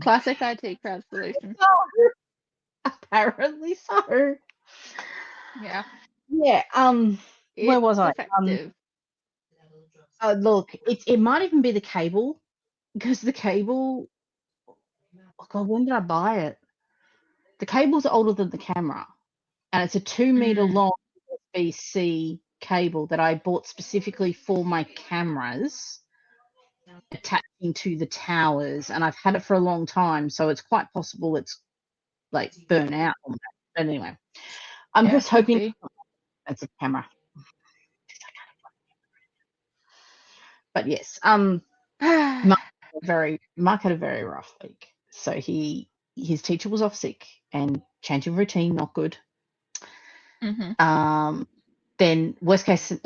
Classic IT crowd solution. Apparently so. Yeah. Yeah. Where It's was I? effective. Look, it might even be the cable, because the cable. Oh God, when did I buy it? The cable's older than the camera, and it's a 2 meter long USB-C cable that I bought specifically for my cameras, attaching to the towers, and I've had it for a long time, so it's quite possible it's like burnt out. But anyway, I'm Yeah, just could hoping be. it's a camera. But yes, Mark had a very rough week. So his teacher was off sick, and change of routine not good. Then worst case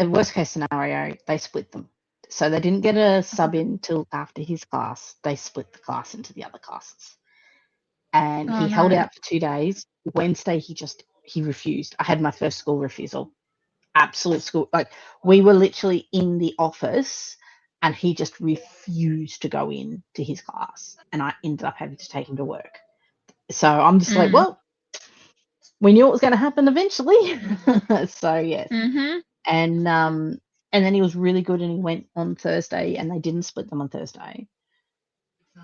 scenario, they split them. So they didn't get a sub in till after his class. They split the class into the other classes, and he held out for 2 days. Wednesday, he refused. I had my first school refusal. Absolute school, like we were literally in the office, and he just refused to go in to his class, and I ended up having to take him to work. So I'm just like, well, we knew it was going to happen eventually. So yes. And then he was really good, and he went on Thursday, and they didn't split them on Thursday.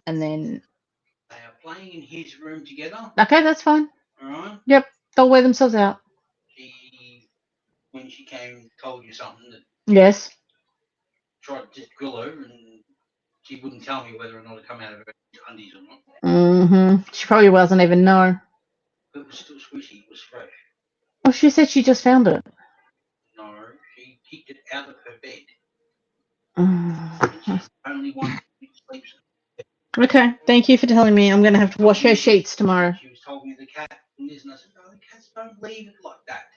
And then They are playing in his room together. Okay, that's fine. All right. Yep, they'll wear themselves out. When she came, told you something that Yes. tried to grill her, and she wouldn't tell me whether or not it come out of her undies or not. She probably wasn't even know. It was still squishy. It was fresh. Oh, she said she just found it. No, she kicked it out of her bed. Mm. She's the only one who sleeps. Okay, thank you for telling me. I'm going to have to wash her sheets tomorrow. She was told me the cat and this, and I said, no, the cats don't leave it like that.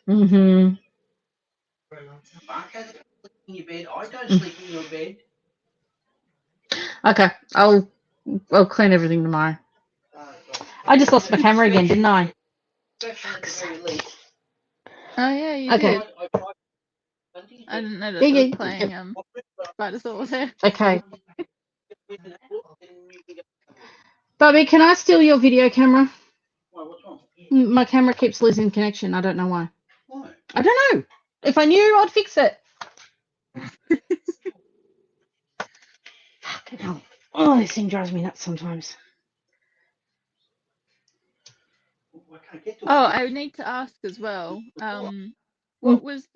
Mark has it in your bed. I don't sleep in your bed. Okay, I'll clean everything tomorrow. I just lost my camera again, didn't I? Oh yeah, you Okay. did. I didn't notice I was playing Spider Solitaire. Okay. Bobby, can I steal your video camera? Why, what's wrong? My camera keeps losing connection. I don't know why. Why? I don't know. If I knew, I'd fix it. Fucking hell. Oh, this thing drives me nuts sometimes. Oh, I need to ask as well. What was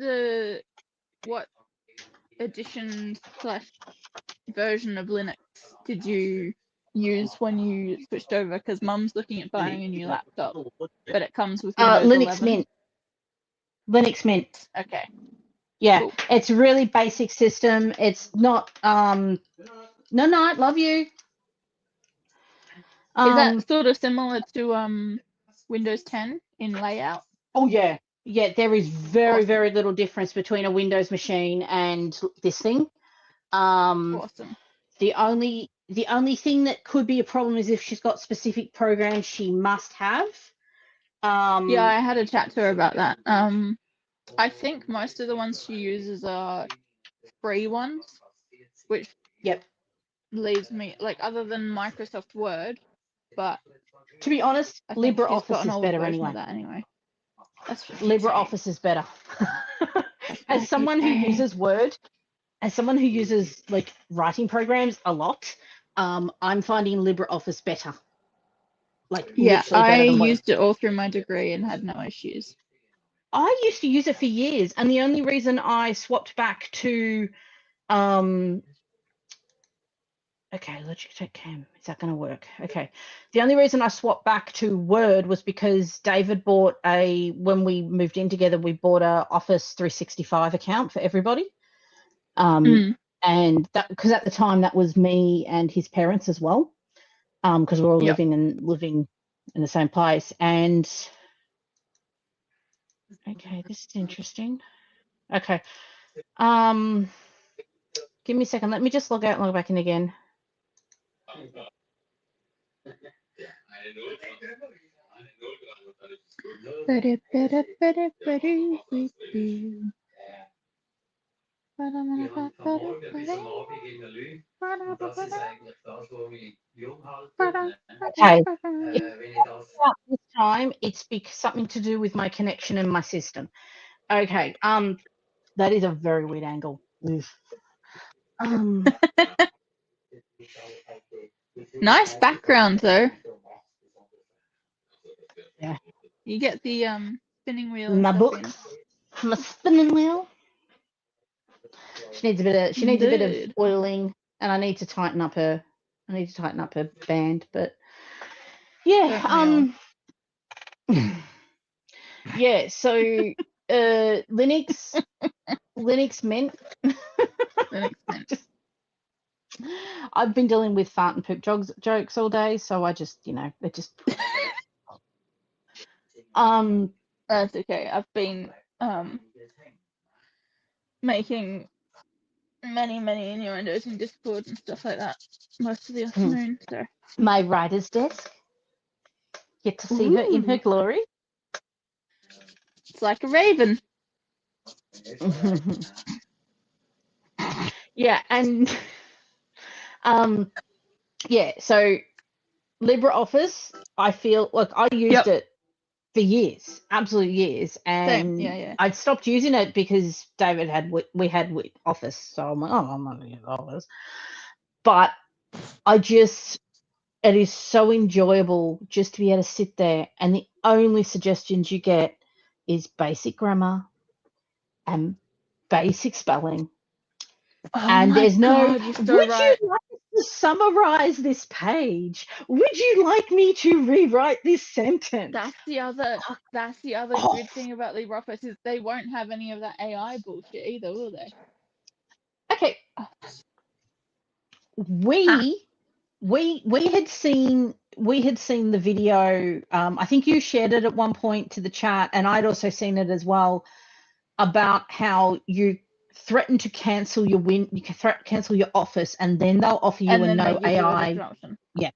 what edition / version of Linux did you use when you switched over? Because Mum's looking at buying a new laptop, but it comes with Windows Linux 11. Mint. Linux Mint. Okay. Yeah, Cool. it's a really basic system. It's not. No, love you. Is that sort of similar to Windows 10 in layout? Oh yeah, yeah. There is very little difference between a Windows machine and this thing. Awesome. The only thing that could be a problem is if she's got specific programs she must have. Yeah, I had a chat to her about that. I think most of the ones she uses are free ones, which leaves me like other than Microsoft Word, but to be honest, I think she's got LibreOffice an is old better version anyway. of that anyway. That's what LibreOffice is better. As someone who uses Word, as someone who uses like writing programs a lot, I'm finding LibreOffice better. Like yeah, literally I better than Word. used it all through my degree and had no issues. I used to use it for years, and the only reason I swapped back to okay, Logitech Cam, is that going to work? Okay. The only reason I swapped back to Word was because David bought when we moved in together, we bought a Office 365 account for everybody. And that, because at the time that was me and his parents as well, because we're all living in the same place. And okay, this is interesting. Okay. Give me a second. Let me just log out and log back in again. Okay. If this time, it's something to do with my connection and my system. Okay. That is a very weird angle. Oof. Nice background though. Yeah. You get the spinning wheel and My stuff in. books. My spinning wheel. She needs a bit of Indeed. oiling, and I need to tighten up her band. But yeah. Yeah. So Linux Mint. Linux Mint. I've been dealing with fart and poop jokes all day, so I just, it just. That's okay. I've been making many innuendos in Discord and stuff like that most of the afternoon. So My writer's desk. Get to see her in her glory. it's like a raven. Yeah, and yeah, so LibreOffice, I feel like I used it for years, absolute years, and Yeah. I'd stopped using it because David we had Office, so I'm like, oh, I'm not going to use Office. But it is so enjoyable just to be able to sit there, and the only suggestions you get is basic grammar and basic spelling. And there's no, God, you're so would right. you like to summarize this page? Would you like me to rewrite this sentence? That's the other good thing about LibreOffice is they won't have any of that AI bullshit either, will they? Okay. We had seen the video. I think you shared it at one point to the chat, and I'd also seen it as well, about how you threaten to cancel cancel your Office, and then they'll offer you a no AI. Yeah,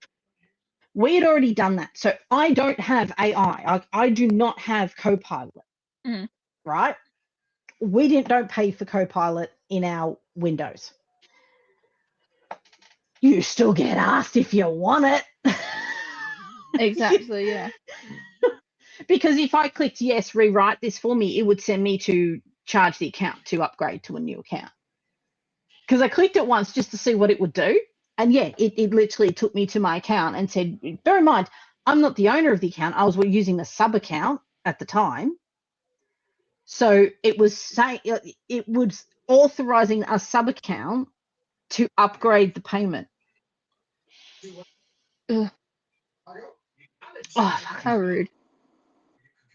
we had already done that, so I don't have AI. I do not have Copilot. Right? We don't pay for Copilot in our Windows. You still get asked if you want it. Exactly, yeah. Because if I clicked yes, rewrite this for me, it would send me to charge the account to upgrade to a new account. Because I clicked it once just to see what it would do. And yeah, it literally took me to my account and said, bear in mind, I'm not the owner of the account. I was using a sub account at the time. So it was authorizing a sub account to upgrade the payment. Ugh. Oh, how rude.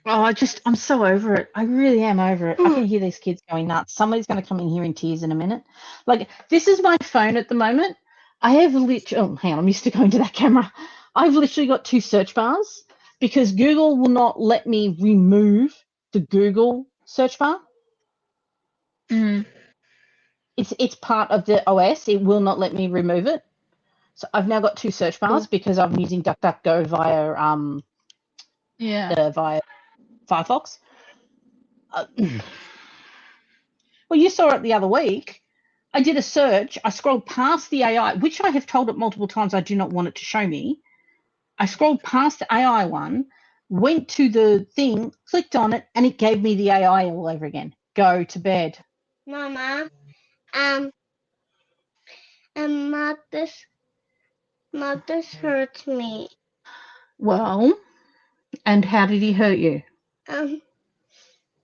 Oh, I'm so over it. I really am over it. I can hear these kids going nuts. Somebody's going to come in here in tears in a minute. Like, this is my phone at the moment. I have hang on, I'm used to going to that camera. I've literally got 2 search bars because Google will not let me remove the Google search bar. It's part of the OS. It will not let me remove it. So I've now got 2 search bars because I'm using DuckDuckGo via via Firefox. Well, you saw it the other week. I did a search. I scrolled past the AI, which I have told it multiple times I do not want it to show me. I scrolled past the AI one, went to the thing, clicked on it, and it gave me the AI all over again. Go to bed. Mama, Marcus hurt me. Well, and how did he hurt you? I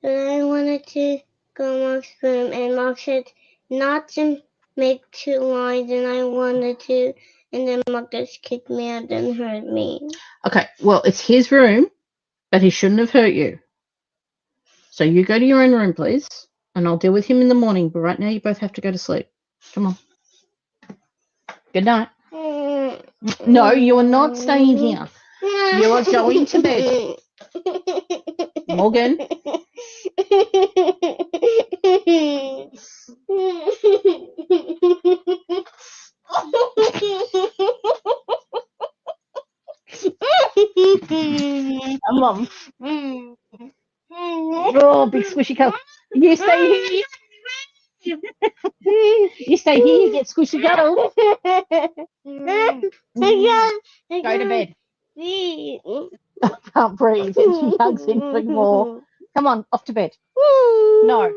wanted to go to Mark's room, and Mark said not to make 2 lines, and I wanted to, and then Marcus kicked me out and hurt me. Okay, well, it's his room, but he shouldn't have hurt you. So you go to your own room, please, and I'll deal with him in the morning, but right now you both have to go to sleep. Come on. Good night. No, you are not staying here. You are going to bed. Morgan. Mom. Oh, big squishy cup. You stay here. You stay here, you get squishy cuddled. Go to bed. I can't breathe. She hugs him for more. Come on, off to bed. No.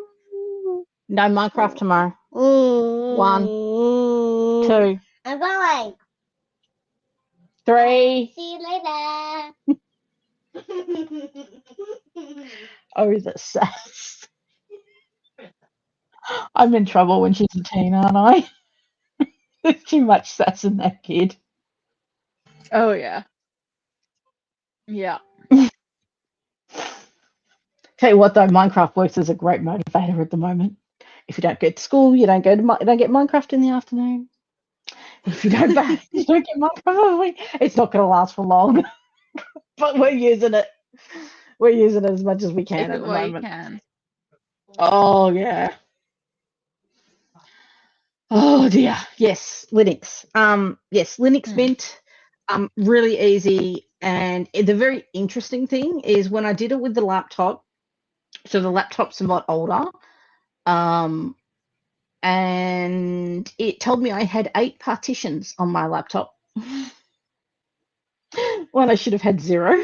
No Minecraft tomorrow. 1, 2, I'm going. 3. See you later. Oh, that's sass. I'm in trouble when she's a teen, aren't I? There's too much sass in that kid. Oh yeah. Yeah. Tell you what though, Minecraft works as a great motivator at the moment. If you don't go to school, you don't get Minecraft in the afternoon. If you don't you don't get Minecraft, it's not going to last for long. But we're using it. We're using it as much as we can Take at it the while you moment. can. Oh yeah. Oh dear. Yes, Linux. Yes, Linux Mint. Really easy. And the very interesting thing is when I did it with the laptop. So the laptop's a lot older. And it told me I had 8 partitions on my laptop when I should have had 0.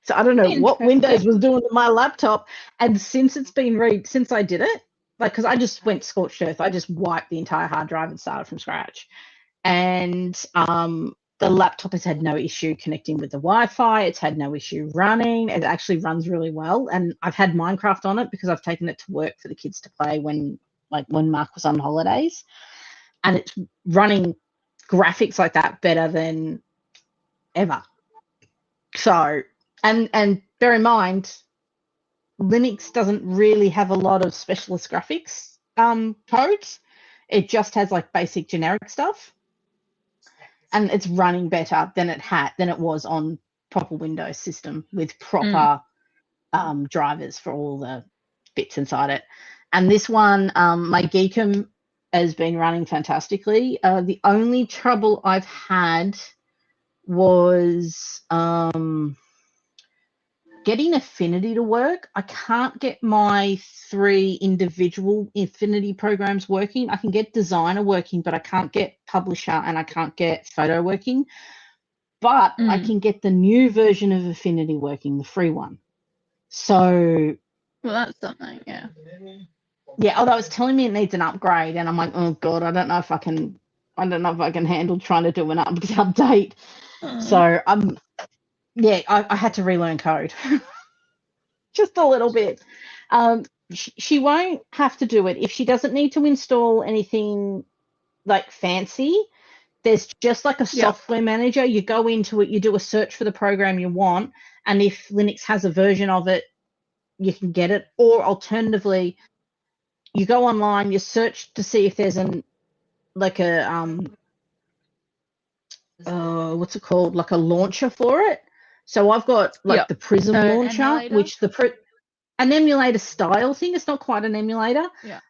So I don't know what Windows was doing to my laptop. And since I did it, like, because I just went scorched earth, I just wiped the entire hard drive and started from scratch. And the laptop has had no issue connecting with the Wi-Fi. It's had no issue running. It actually runs really well. And I've had Minecraft on it because I've taken it to work for the kids to play when Mark was on holidays. And it's running graphics like that better than ever. So, and bear in mind, Linux doesn't really have a lot of specialist graphics codes. It just has like basic generic stuff. And it's running better than it was on proper Windows system with proper drivers for all the bits inside it. And this one, my Geekum has been running fantastically. The only trouble I've had was getting Affinity to work. I can't get my 3 individual Affinity programs working. I can get Designer working, but I can't get Publisher and I can't get Photo working. But I can get the new version of Affinity working, the free one. So, well, that's something, yeah. Yeah, although it's telling me it needs an upgrade, and I'm like, oh god, I don't know if I can handle trying to do an update. So I had to relearn code, just a little bit. She won't have to do it if she doesn't need to install anything like fancy. There's just like a software manager. You go into it, you do a search for the program you want, and if Linux has a version of it, you can get it. Or alternatively, you go online, you search to see if there's what's it called? Like a launcher for it. So I've got the Prism launcher, emulator? which an emulator style thing. It's not quite an emulator. Yeah.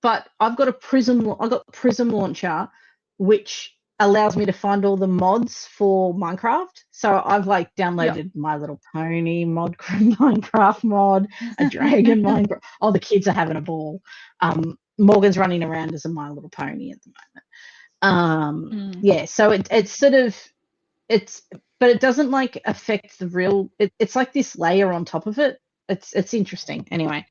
But I've got Prism launcher, which allows me to find all the mods for Minecraft. So I've downloaded My Little Pony mod, Minecraft mod, a Dragon Minecraft. Oh, the kids are having a ball. Morgan's running around as a My Little Pony at the moment. Yeah, so it's sort of but it doesn't affect the real. It's like this layer on top of it. It's interesting anyway.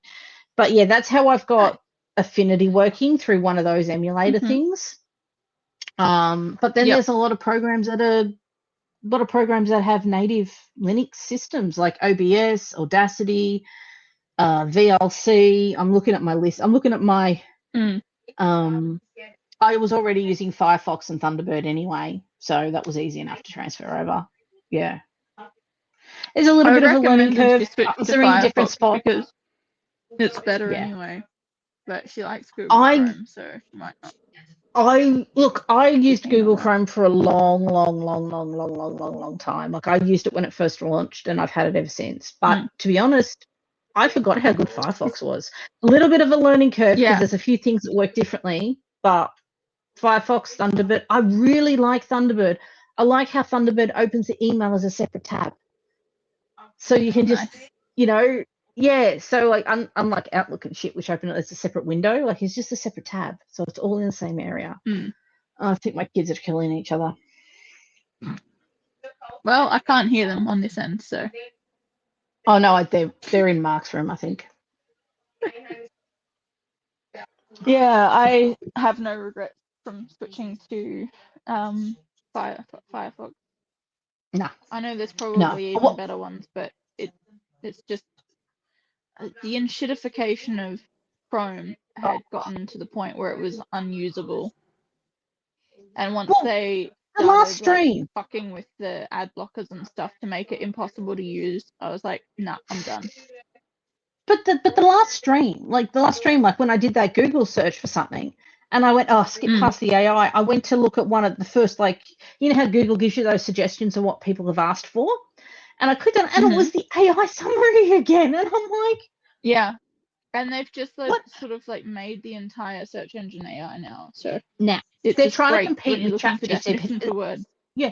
But yeah, that's how I've got Affinity working through one of those emulator things. But then there's a lot of programs that have native Linux systems like OBS, Audacity, VLC. I'm looking at my list. I'm looking at my I was already using Firefox and Thunderbird anyway, so that was easy enough to transfer over. Yeah. There's a little bit of a learning curve. They're in different spots because it's better anyway. But she likes Google Chrome, so she might not. I used Google Chrome for a long time. I used it when it first launched, and I've had it ever since. But to be honest, I forgot how good Firefox was. A little bit of a learning curve because there's a few things that work differently. But Firefox, Thunderbird, I really like Thunderbird. I like how Thunderbird opens the email as a separate tab. So you can just, you Yeah, so like unlike Outlook and shit, which open it as a separate window, like it's just a separate tab, so it's all in the same area. I think my kids are killing each other. Well, I can't hear them on this end, so. Oh no, they're in Mark's room, I think. Yeah, I have no regrets from switching to Firefox. No. I know there's probably even better ones, but it's just the enshittification of Chrome had gotten to the point where it was unusable. And once they The last started stream. fucking with the ad blockers and stuff to make it impossible to use, I was like, nah, I'm done. But the last stream, like when I did that Google search for something, and I went, skip past the AI. I went to look at one of the first, like, you know how Google gives you those suggestions of what people have asked for, and I clicked on, and it was the AI summary again, and I'm like, yeah. And they've just sort of made the entire search engine AI now. So now they're trying to compete with ChatGPT for words. Yeah.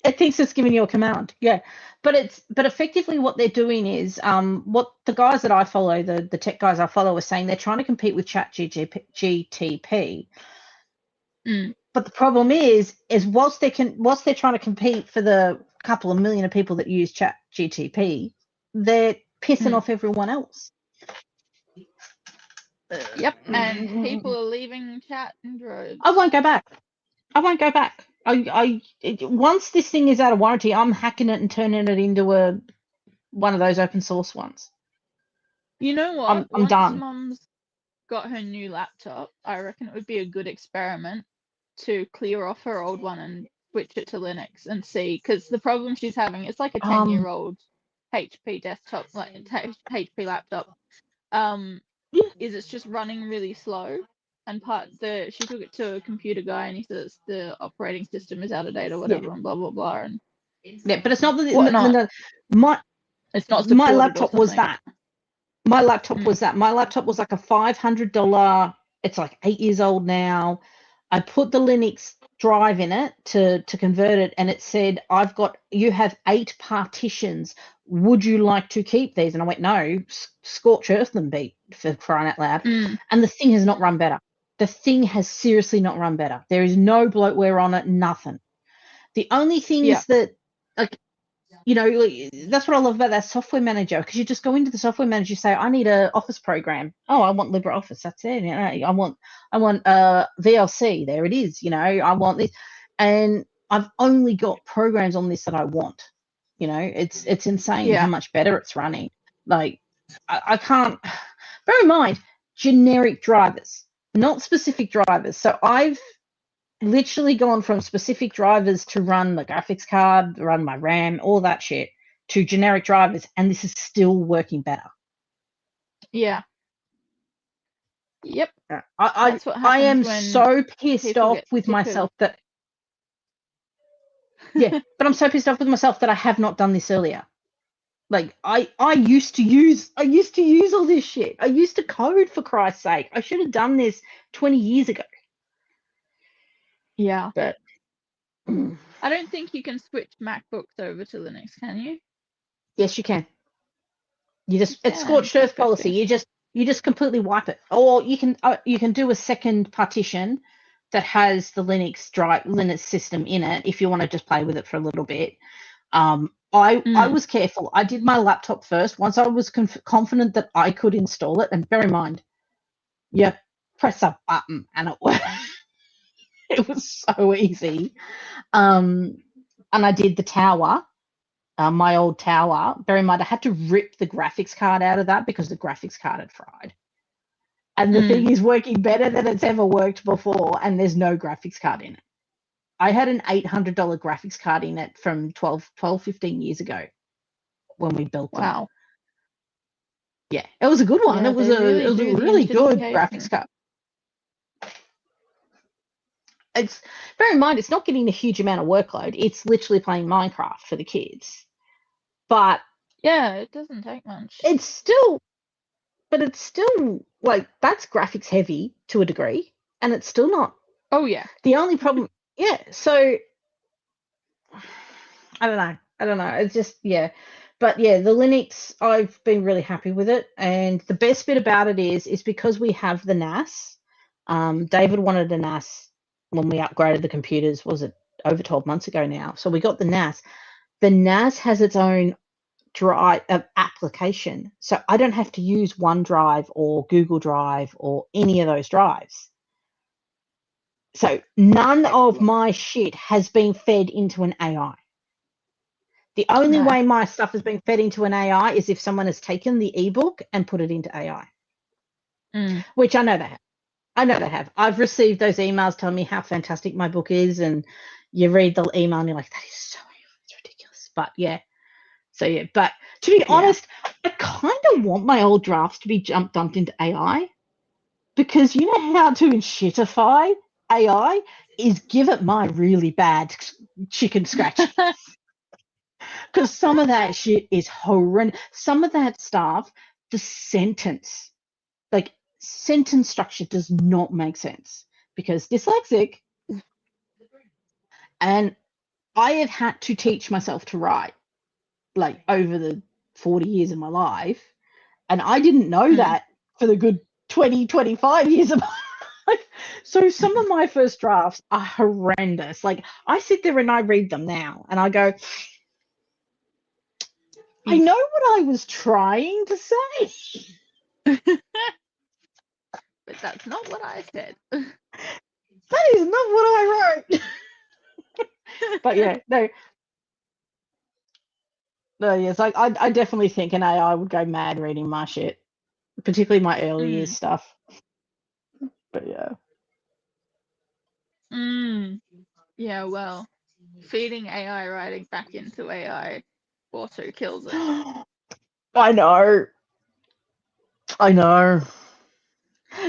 It thinks it's giving you a command. Yeah. But effectively what they're doing is what the guys that I follow, the tech guys I follow, are saying they're trying to compete with ChatGTP. But the problem is whilst they're trying to compete for the couple of million of people that use ChatGTP, they're pissing off everyone else. Yep, and people are leaving chat in droves. I won't go back. Once this thing is out of warranty, I'm hacking it and turning it into one of those open source ones. You know what? I'm done. Once Mum's got her new laptop, I reckon it would be a good experiment to clear off her old one and switch it to Linux and see, because the problem she's having, it's like a 10-year-old HP desktop, like HP laptop. Is it's just running really slow, and she took it to a computer guy and he says the operating system is out of date or whatever, and blah blah blah. And yeah, but it's not it's not my laptop was that. My laptop was that. My laptop was like a $500. It's like 8 years old now. I put the Linux drive in it to convert it, and it said, you have 8 partitions. Would you like to keep these? And I went, no, scorch earth them, beat, for crying out loud. And the thing has not run better. The thing has seriously not run better. There is no bloatware on it, nothing. The only things that, like, you know, that's what I love about that software manager, because you just go into the software manager, you say, I need an Office program. Oh, I want LibreOffice. That's it. You know, I want VLC. There it is. You know, I want this, and I've only got programs on this that I want. You know, it's insane how much better it's running. Like, I can't. Bear in mind, generic drivers, not specific drivers. So I've literally gone from specific drivers to run the graphics card, run my RAM, all that shit, to generic drivers, and this is still working better. Yeah. Yep. I am so pissed off with myself that. Yeah, but I'm so pissed off with myself that I have not done this earlier. Like, I used to use all this shit. I used to code, for Christ's sake. I should have done this 20 years ago. Yeah. But I don't think you can switch MacBooks over to Linux, can you? Yes, you can. It's scorched earth policy. You just completely wipe it. Or you can do a second partition that has the Linux system in it if you want to just play with it for a little bit. I was careful. I did my laptop first. Once I was confident that I could install it, and bear in mind, you press a button and it worked. It was so easy. And I did the tower, my old tower. Bear in mind, I had to rip the graphics card out of that because the graphics card had fried. And the thing is working better than it's ever worked before, and there's no graphics card in it. I had an $800 graphics card in it from 15 years ago when we built it. Wow. Yeah, it was a good one. Yeah, it was a really good graphics card. It's, bear in mind, it's not getting a huge amount of workload. It's literally playing Minecraft for the kids. But yeah, it doesn't take much. It's still like, that's graphics heavy to a degree, and it's still not. Oh yeah. The only problem, so I don't know. It's just, yeah. But yeah, the Linux, I've been really happy with it. And the best bit about it is because we have the NAS. David wanted a NAS when we upgraded the computers, was it over 12 months ago now? So we got the NAS. The NAS has its own drive application. So I don't have to use OneDrive or Google Drive or any of those drives. So none of my shit has been fed into an AI. The only way my stuff has been fed into an AI is if someone has taken the ebook and put it into AI, which I know they have. I've received those emails telling me how fantastic my book is, and you read the email and you're like, that is so ridiculous. But yeah. So yeah, but to be honest, I kind of want my old drafts to be dumped into AI, because you know how to shitify AI is give it my really bad chicken scratch. Because some of that shit is horrendous. Some of that stuff, the sentence structure does not make sense, because dyslexic, and I have had to teach myself to write like over the 40 years of my life, and I didn't know that for the good 20, 25 years of my life. So some of my first drafts are horrendous. Like, I sit there and I read them now and I go, I know what I was trying to say. But that's not what I said. That is not what I wrote. But yeah, no, yes, I definitely think an AI would go mad reading my shit, particularly my early years stuff. But yeah. Yeah, well, feeding AI writing back into AI also kills it. I know.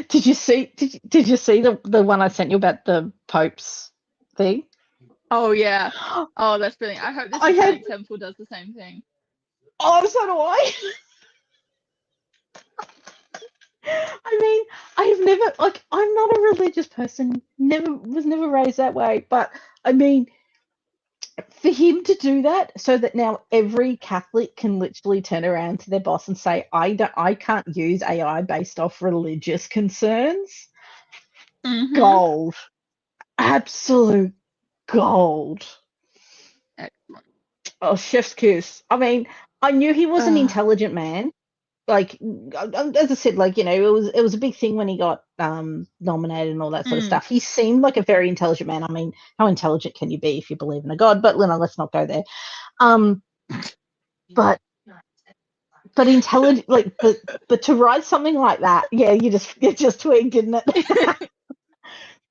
Did you see the one I sent you about the Pope's thing? Oh yeah. Oh, that's brilliant. I hope the Satanic Temple does the same thing. Oh, so do I. I mean, I've never, like, I'm not a religious person. Was never raised that way. But I mean, for him to do that, so that now every Catholic can literally turn around to their boss and say, I can't use AI based off religious concerns. Gold. Absolute gold. Excellent. Oh, chef's kiss. I mean, I knew he was an intelligent man. Like, as I said, like, you know, it was a big thing when he got nominated and all that sort of stuff. He seemed like a very intelligent man. I mean, how intelligent can you be if you believe in a god? But let's not go there. But intelligent, like, but to write something like that, yeah, you just twigged, didn't it?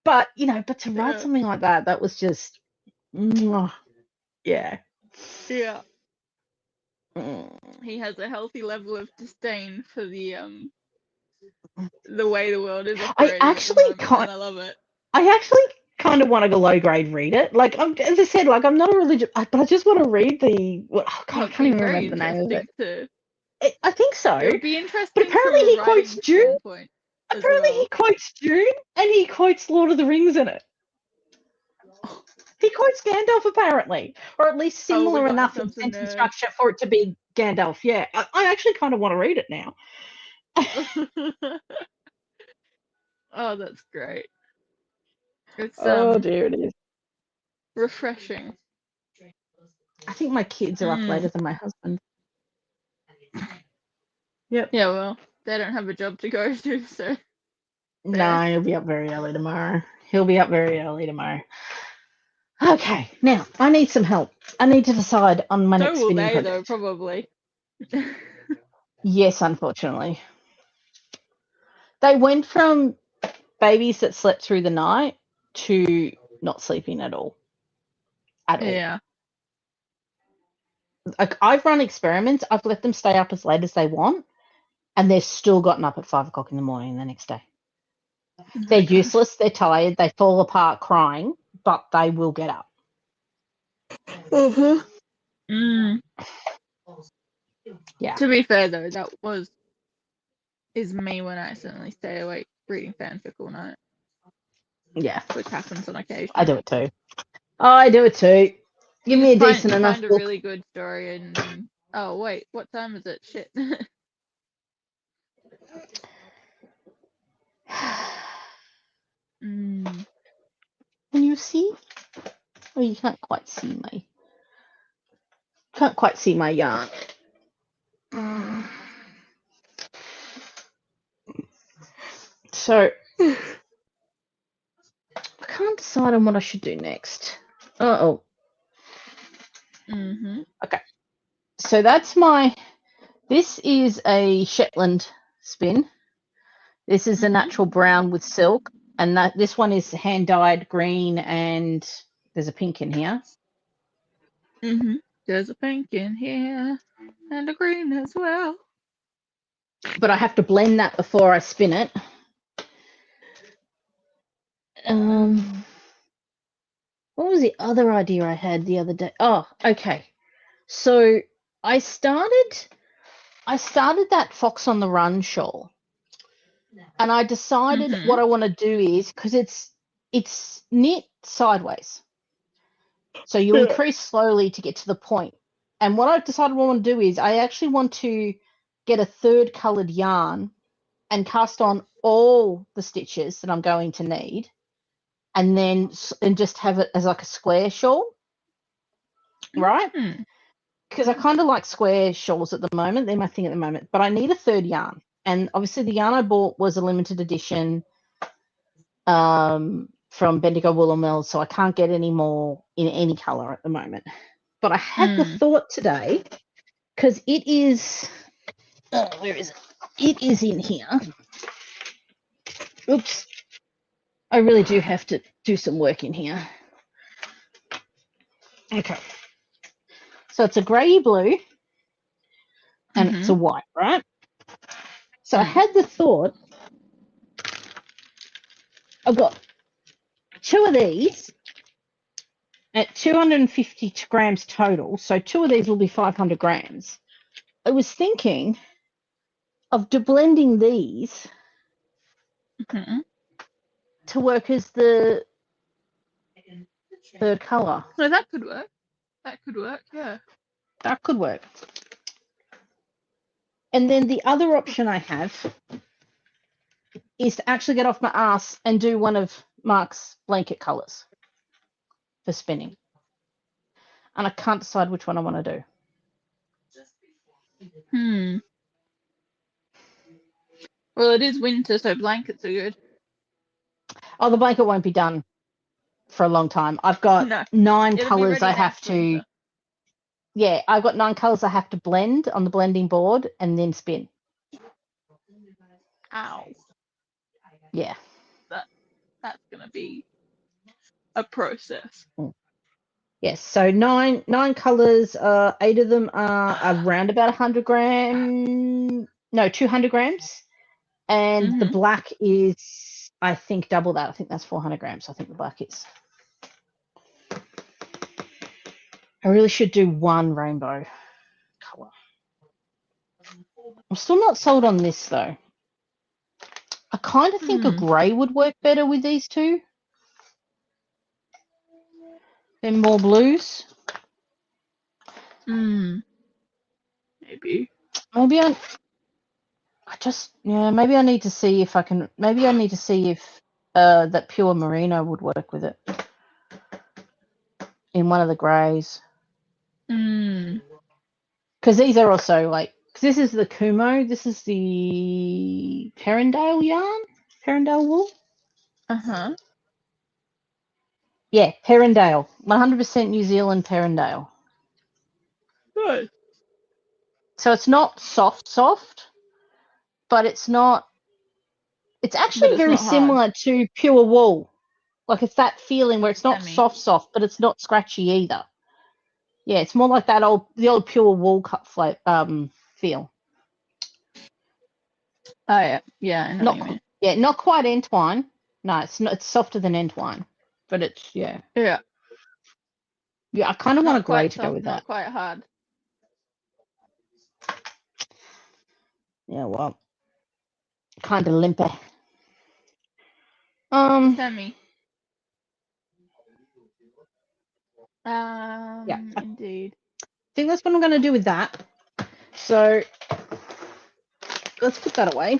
But you know, to write something like that, that was just, yeah. He has a healthy level of disdain for the way the world is operating. I love it. I actually kind of want to go low grade read it. Like, as I said, like, I'm not a religious, but I just want to read the. I can't even remember the name of it. I think so. It would be interesting. But apparently he quotes Dune. Apparently he quotes Dune, and he quotes Lord of the Rings in it. He quotes Gandalf, apparently, or at least similar enough in sentence structure for it to be Gandalf. Yeah, I actually kind of want to read it now. Oh, that's great. It's dear, it is refreshing. I think my kids are up later than my husband. Yep. Yeah, well, they don't have a job to go to, so. No, he'll be up very early tomorrow. Okay, now I need some help. I need to decide on my next spinning project. Though, probably. Yes, unfortunately. They went from babies that slept through the night to not sleeping at all. Yeah. Like, I've run experiments. I've let them stay up as late as they want, and they've still gotten up at 5 o'clock in the morning the next day. They're useless. They're tired. They fall apart crying, but they will get up. Yeah. To be fair, though, that is me when I accidentally stay awake reading fanfic all night. Yeah. Which happens on occasion. I do it too. Give me a decent enough book. You find a really good story and then Oh wait, what time is it? Shit. Can you see? Oh, you can't quite see my yarn. So I can't decide on what I should do next. Oh. Okay. So that's this is a Shetland spin. This is a natural brown with silk, and this one is hand dyed green, and there's a pink in here. There's a pink in here and a green as well. But I have to blend that before I spin it. What was the other idea I had the other day? Oh, okay. So I started that Fox on the Run shawl, and I decided what I want to do is, because it's knit sideways, so you increase slowly to get to the point. And what I've decided what I want to do is I actually want to get a third coloured yarn and cast on all the stitches that I'm going to need, and just have it as like a square shawl, right? Because I kind of like square shawls at the moment. They're my thing at the moment. But I need a third yarn. And obviously the yarn I bought was a limited edition from Bendigo Wool and Mills, so I can't get any more in any colour at the moment. But I had the thought today, because it is... Oh, where is it? It is in here. Oops. I really do have to do some work in here. Okay. So it's a grey blue, and it's a white, right? So I had the thought, I've got 2 of these at 250 grams total. So 2 of these will be 500 grams. I was thinking of blending these to work as the third colour. No, that could work. That could work, yeah. That could work. And then the other option I have is to actually get off my ass and do one of Mark's blanket colours for spinning. And I can't decide which one I want to do. Well, it is winter, so blankets are good. Oh, the blanket won't be done for a long time. I've got 9 colours I have to... Winter. Yeah, I've got 9 colours I have to blend on the blending board and then spin. Ow. Yeah. That's going to be a process. Yes, so 9 colours, 8 of them are around about 100 grams. No, 200 grams. And the black is, I think, double that. I think that's 400 grams. I think the black is. I really should do one rainbow colour. I'm still not sold on this, though. I kind of think a grey would work better with these two. Then more blues. Maybe. Maybe maybe I need to see if I can. Maybe I need to see if that pure merino would work with it in one of the greys. Because these are also like. Because this is the Kumo. This is the Perrindale yarn. Perrindale wool. Yeah, Perrindale. 100% New Zealand Perrindale. Good. So it's not soft, but it's not. It's actually very similar to pure wool. Like it's that feeling where it's not soft, but it's not scratchy either. Yeah, it's more like the old pure wool cut feel. Oh yeah, I know what you mean. Yeah, not quite entwine. No, it's not. It's softer than entwine, but it's yeah. Yeah. Yeah, I kind of want a grey to soft, go with that. Not quite hard. Yeah, well, kind of limpy. Sammy. Yeah. Indeed. I think that's what I'm going to do with that. So let's put that away.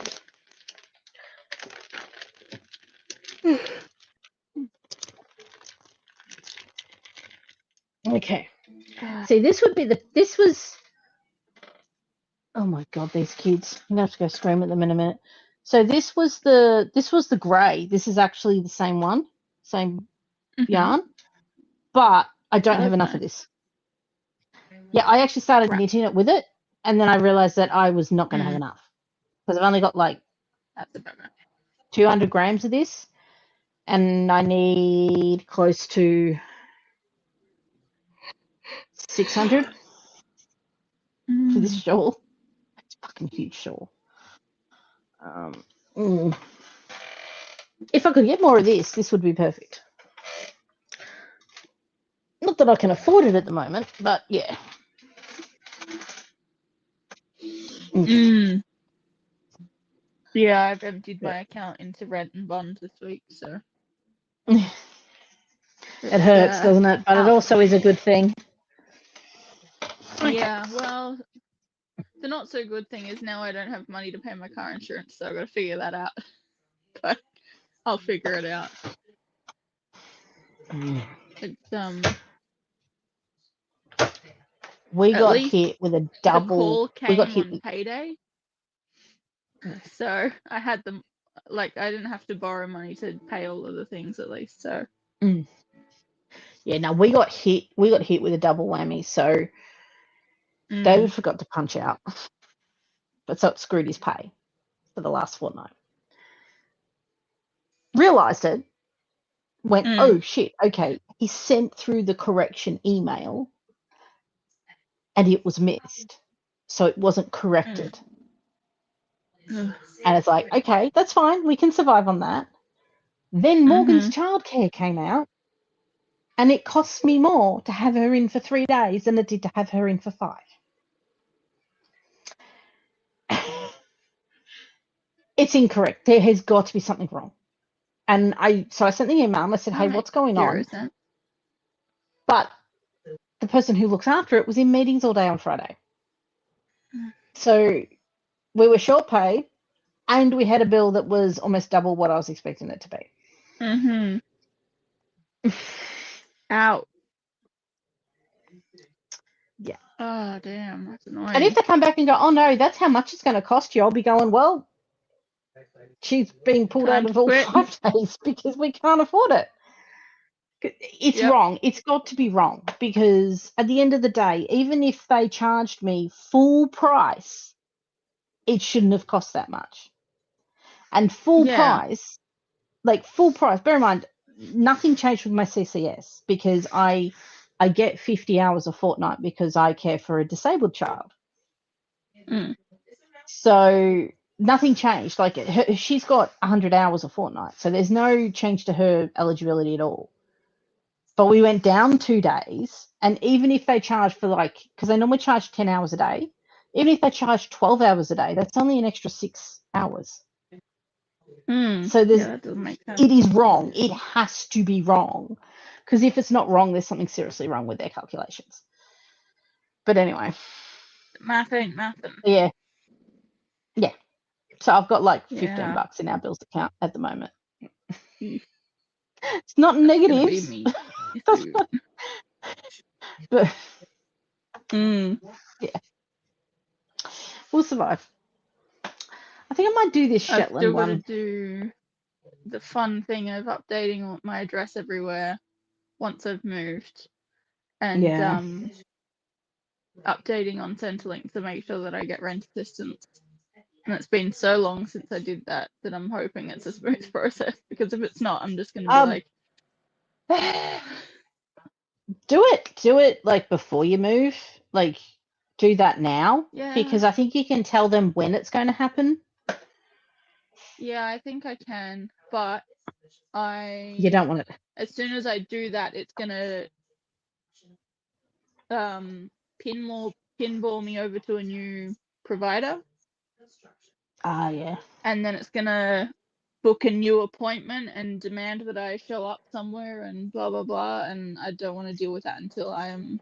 Okay. See, this was. Oh my god, these kids! I'm gonna have to go scream at them in a minute. So this was the grey. This is actually the same one, same yarn, but I don't have enough of this. Yeah, I actually started knitting it with it, and then I realized that I was not going to have enough because I've only got like 200 grams of this, and I need close to 600 for this shawl. It's a fucking huge shawl. If I could get more of this would be perfect. Not that I can afford it at the moment, but yeah. Yeah, I've emptied my account into rent and bonds this week, so it hurts, doesn't it? But it also is a good thing. Yeah, well, the not so good thing is now I don't have money to pay my car insurance, so I've got to figure that out. But I'll figure it out. It's we at got least hit with a the double. call came on payday, so I had them. Like, I didn't have to borrow money to pay all of the things at least. So yeah, no, we got hit with a double whammy. So David forgot to punch out, but so it screwed his pay for the last fortnight. Realized it, went, oh shit, okay. He sent through the correction email, and it was missed, so it wasn't corrected. And it's like, okay, that's fine. We can survive on that. Then Morgan's childcare came out, and it cost me more to have her in for 3 days than it did to have her in for 5. It's incorrect. There has got to be something wrong. And I sent the email and I said, hey, what's going on? But the person who looks after it was in meetings all day on Friday. So we were short pay, and we had a bill that was almost double what I was expecting it to be. Out. Yeah. Oh, damn. That's annoying. And if they come back and go, oh, no, that's how much it's going to cost you, I'll be going, well, she's being pulled out of all 5 days because we can't afford it. It's wrong. It's got to be wrong, because at the end of the day, even if they charged me full price, it shouldn't have cost that much. And full price, bear in mind, nothing changed with my CCS because I get 50 hours a fortnight because I care for a disabled child. So nothing changed. Like, she's got 100 hours a fortnight, so there's no change to her eligibility at all. But we went down 2 days, and even if they charge for, like, because they normally charge 10 hours a day, even if they charge 12 hours a day, that's only an extra 6 hours. So that doesn't make sense. it is wrong. It has to be wrong, because if it's not wrong, there's something seriously wrong with their calculations. But anyway. Math ain't mathin'. Yeah. Yeah. So I've got like $15 in our bills account at the moment. It's not negatives. But yeah, we'll survive. I think I might do this Shetland I've still one. got to do the fun thing of updating my address everywhere once I've moved, and updating on Centrelink to make sure that I get rent assistance. And it's been so long since I did that I'm hoping it's a smooth process, because if it's not, I'm just going to be like, do it like before you move. Like, do that now, because I think you can tell them when it's going to happen. Yeah, I think I can, but you don't want it. As soon as I do that, it's gonna pinball me over to a new provider. Yeah. And then it's gonna book a new appointment and demand that I show up somewhere and blah blah blah, and I don't want to deal with that until I am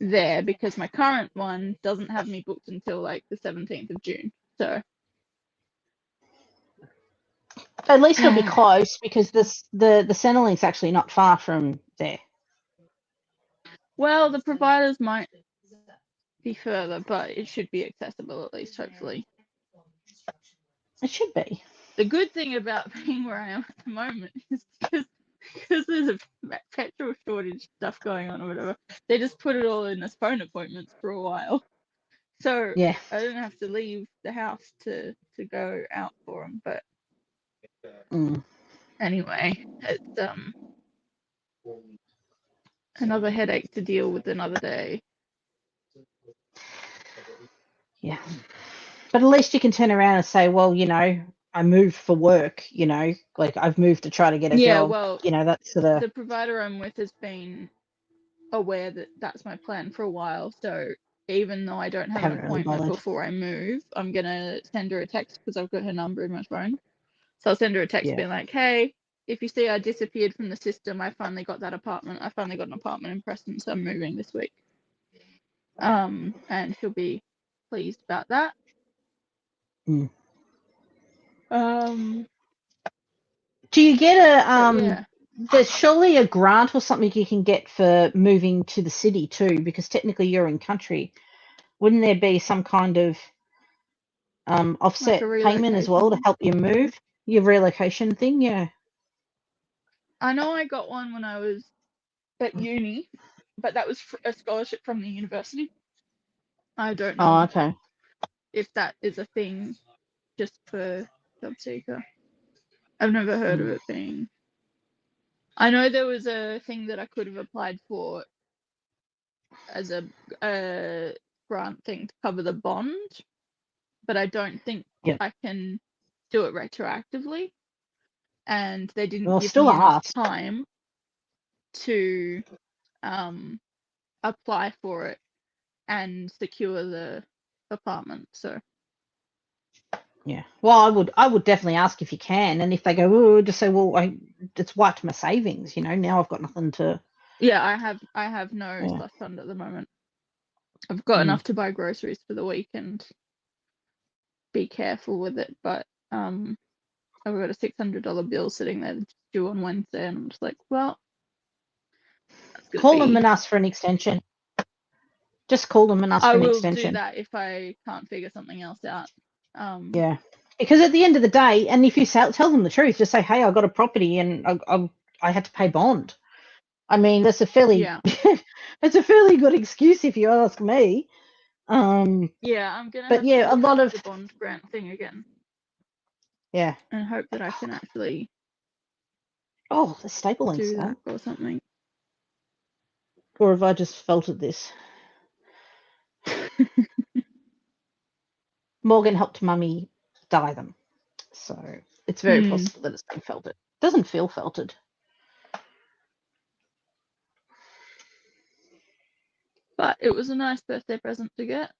there because my current one doesn't have me booked until like the 17th of June. So At least it'll be close because the Centrelink's actually not far from there. well, the providers might be further, but it should be accessible at least, hopefully. It should be. The good thing about being where I am at the moment is because there's a petrol shortage stuff going on or whatever, they just put it all in as phone appointments for a while. So Yeah. I don't have to leave the house to go out for them. But anyway, it's another headache to deal with another day. Yeah. But at least you can turn around and say, well, you know, I moved for work, you know, like I've moved to try to get a job. Well, you know, that's sort of... The provider I'm with has been aware that that's my plan for a while. So even though I don't have an appointment before I move, I'm going to send her a text because I've got her number in my phone. So I'll send her a text being like, hey, if you see I disappeared from the system, I finally got that apartment. I finally got an apartment in Preston, so I'm moving this week. And she'll be pleased about that. Do you get a there's surely a grant or something you can get for moving to the city too, because technically you're in country. Wouldn't there be some kind of offset payment as well to help you move? Your relocation thing, yeah. I know I got one when I was at uni, but that was a scholarship from the university. I don't know if that is a thing just for job seeker. I've never heard of it being. I know there was a thing that I could have applied for as a grant thing to cover the bond, but I don't think I can do it retroactively. And they didn't give me enough time to apply for it and secure the apartment. So yeah, well, I would definitely ask if you can, and if they go, oh, just say, well, it's wiped my savings, you know. Now I've got nothing to. Yeah, I have no slush fund at the moment. I've got enough to buy groceries for the week and be careful with it, but I've got a $600 bill sitting there due on Wednesday, and I'm just like, well, call them and ask for an extension. Just call them and ask for an extension. I will do that if I can't figure something else out. Yeah, because at the end of the day, and if you tell them the truth, just say, hey, I got a property and I had to pay bond. I mean, that's a fairly that's a fairly good excuse if you ask me. Yeah, I'm gonna. But a lot of the bond grant thing again. Yeah. And hope that I can actually. Oh, the staple do that or something. Or have I just felted this? Morgan helped Mummy dye them, so it's very possible that it's been felted. Doesn't feel felted. But it was a nice birthday present to get.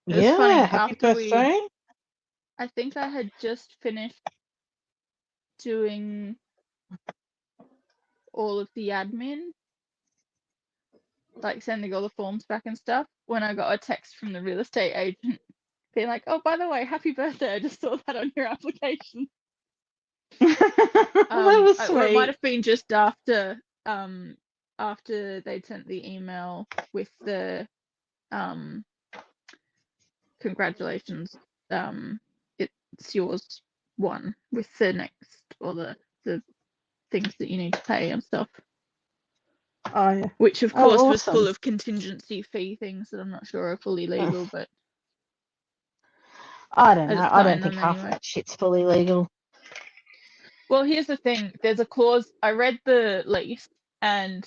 It was funny. Happy birthday. I think I had just finished doing all of the admin, like sending all the forms back and stuff, when I got a text from the real estate agent being like, oh, by the way, happy birthday, I just saw that on your application. That was sweet. Or it might have been just after they'd sent the email with the congratulations, it's yours one with the next, or the things that you need to pay and stuff. Oh yeah. Which of course was full of contingency fee things that I'm not sure are fully legal, but I don't know. I don't think half of that shit's fully legal. Well, here's the thing. There's a clause. I read the lease, and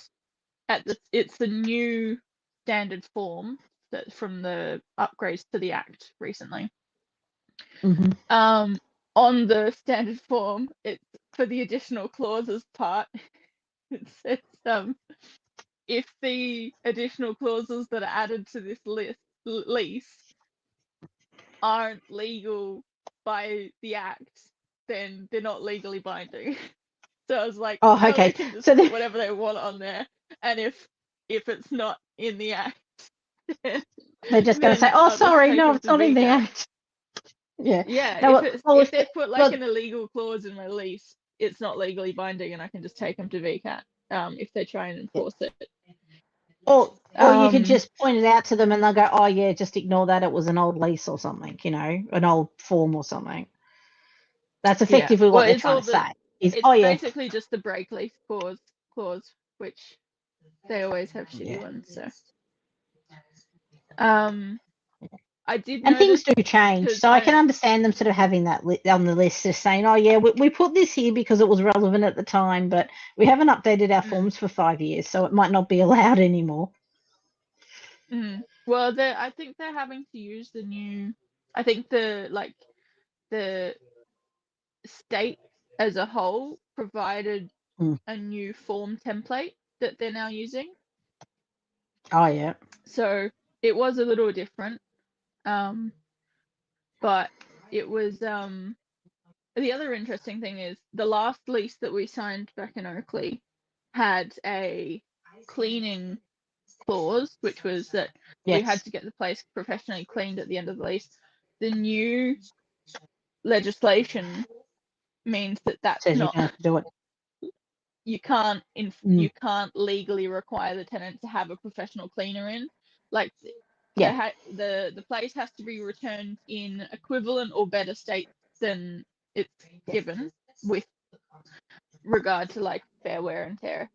it's the new standard form that from the upgrades to the Act recently. On the standard form, it's for the additional clauses part. It says if the additional clauses that are added to this lease aren't legal by the Act, then they're not legally binding. So I was like, oh, okay. They can just put whatever they want on there, and if if it's not in the act. They're just going to say, then "Oh, I'll just sorry, take no, them it's to not in the VCAT. act." Yeah. Yeah, No, if they've put like well, an illegal clause in my lease, it's not legally binding, and I can just take them to VCAT. If they try and enforce it. or you can Um, just point it out to them, and they'll go, "Oh yeah, just ignore that. It was an old lease or something, an old form or something." That's effectively what Well, they're it's trying all to say. Is, it's "Oh yeah, basically just the break lease clause, which they always have shitty Yeah. ones. So, I did And things notice do change, 'cause so I can understand them sort of having that on the list, just saying, "Oh yeah, we put this here because it was relevant at the time, but we haven't updated our forms for 5 years, so it might not be allowed anymore." Well, I think they're having to use the new. I think the state as a whole provided Mm. a new form template that they're now using. Oh yeah. So it was a little different, but it was the other interesting thing is the last lease that we signed back in Oakley had a cleaning clause, which was that we had Yes. to get the place professionally cleaned at the end of the lease. The new legislation means that that's Says you not, can have to do it. you can't legally require the tenant to have a professional cleaner in. Like Yeah. the place has to be returned in equivalent or better state than it's given, with regard to like fair wear and tear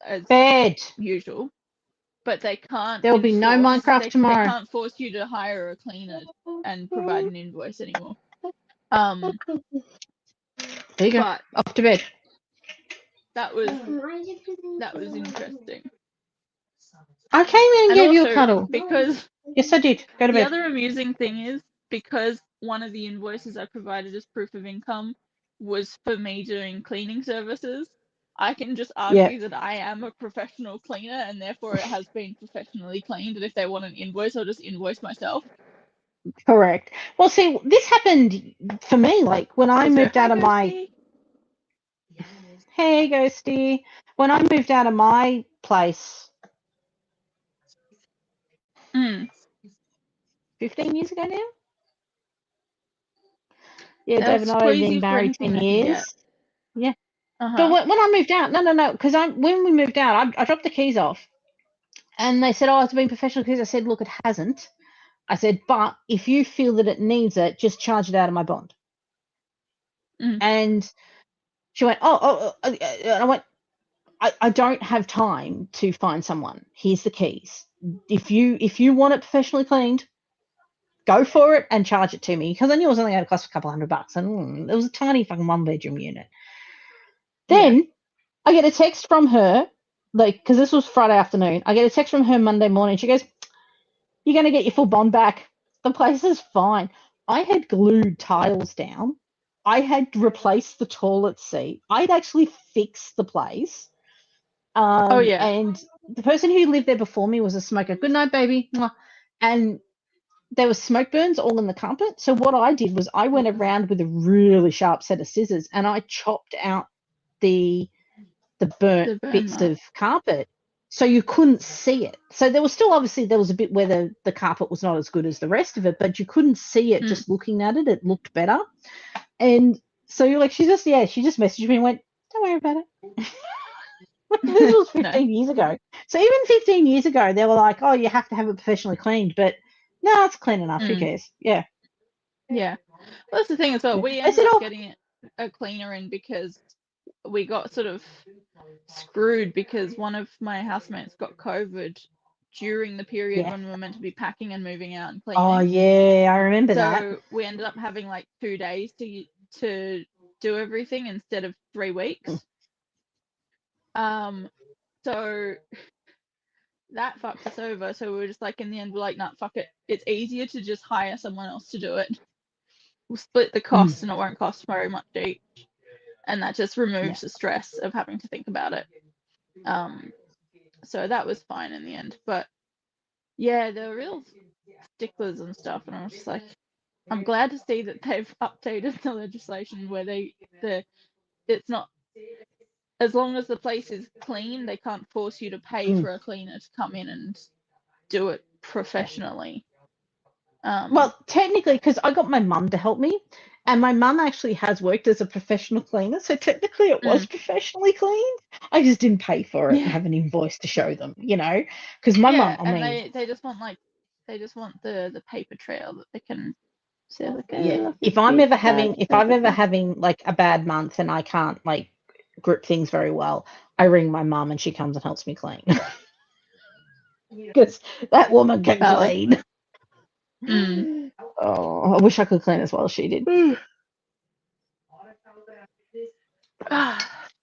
as Bed. usual. But they can't There will be no enforce, Minecraft they tomorrow. can't force you to hire a cleaner and provide an invoice anymore. There you go. But Off to bed. that was interesting. I came in and gave you a also, cuddle. because Yes, I did. Go to the bed. other amusing thing is, because one of the invoices I provided as proof of income was for me doing cleaning services, I can just argue that I am a professional cleaner and therefore it has been professionally cleaned. And if they want an invoice, I'll just invoice myself. Correct. Well, see, this happened for me. Like when I moved out of my. Hey, Ghosty. When I moved out of my place 15 years ago now. Yeah, Dave and I have been married 10 years. Yeah. But when I moved out, no, because when we moved out, I dropped the keys off, and they said, "Oh, it's been professional keys." I said, "Look, it hasn't." I said, "But if you feel that it needs it, just charge it out of my bond." And she went, "Oh," and I went, I don't have time to find someone. Here's the keys. If you want it professionally cleaned, go for it and charge it to me, because I knew it was only going to cost a couple $100, and it was a tiny fucking 1-bedroom unit. Then I get a text from her, like, because this was Friday afternoon. I get a text from her Monday morning. She goes, "You're going to get your full bond back. The place is fine." I had glued tiles down. I had replaced the toilet seat. I'd actually fixed the place. And the person who lived there before me was a smoker. Good night, baby. And there were smoke burns all in the carpet. So what I did was I went around with a really sharp set of scissors and I chopped out the burnt bits of carpet, so you couldn't see it. So there was still, obviously, there was a bit where the carpet was not as good as the rest of it, but you couldn't see it just looking at it. It looked better. And so you're like, she just messaged me and went, "Don't worry about it." This was 15 years ago. So even 15 years ago, they were like, "Oh, you have to have it professionally cleaned," but no, it's clean enough. Who cares? Yeah. Yeah. Well, that's the thing as well. We ended up getting a cleaner in because we got sort of screwed because one of my housemates got COVID during the period when we were meant to be packing and moving out and cleaning. Oh yeah, I remember that. So we ended up having like 2 days to do everything instead of 3 weeks. So that fucked us over. So we were just like, in the end, we're like, nah, fuck it. It's easier to just hire someone else to do it. We'll split the costs and it won't cost very much each. And that just removes the stress of having to think about it. So that was fine in the end. But yeah, they're real sticklers and stuff. And I was just like, I'm glad to see that they've updated the legislation where it's not as long as the place is clean, they can't force you to pay for a cleaner to come in and do it professionally. Well, technically, because I got my mum to help me, and my mum actually has worked as a professional cleaner, so technically it was professionally cleaned. I just didn't pay for it and have an invoice to show them, because my mum, I mean, they just want the paper trail that they can say like, yeah. If I'm ever having like a bad month and I can't like grip things very well, I ring my mum and she comes and helps me clean. Because that woman can clean. Oh, I wish I could clean as well as she did.